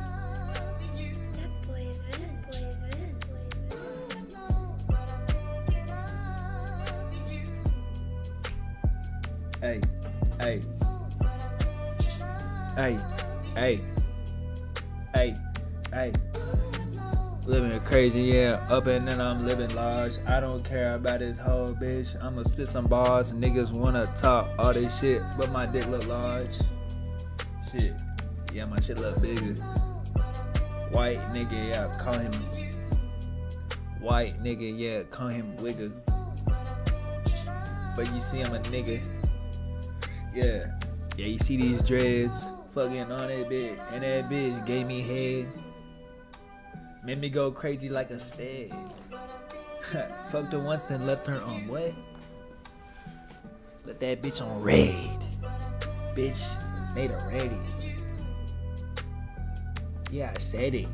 [SPEAKER 1] Hey. Living crazy, yeah. Up and then I'm living large. I don't care about this whole bitch. I'ma spit some bars. Niggas wanna talk all this shit, but my dick look large. Shit. Yeah, my shit look bigger. White nigga, yeah, call him White nigga, yeah, call him Wigga. But you see I'm a nigga. Yeah. Yeah, you see these dreads fucking on that bitch. And that bitch gave me head. Made me go crazy like a spade. Fucked her once and left her on what? Let that bitch on raid. Bitch made her ready. Yeah, I said it.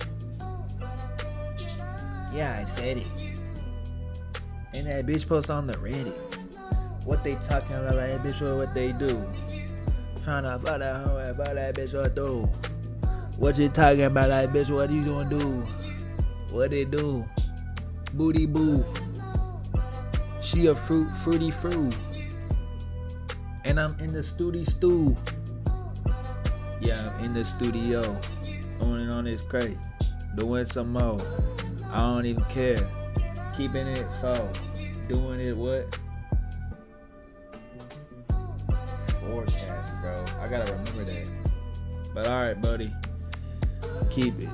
[SPEAKER 1] Yeah, I said it. And that bitch post on the Reddit. What they talking about, like that bitch, or what they do? Trying to buy that hoe, about that bitch, or do? What you talking about, like bitch, what you gonna do? What it do? Booty boo. She a fruity fruit. And I'm in the studio. Yeah, I'm in the studio. On this crazy. Doing some more. I don't even care. Keeping it full. Doing it what? Forecast, bro. I gotta remember that. But alright, buddy. Keep it.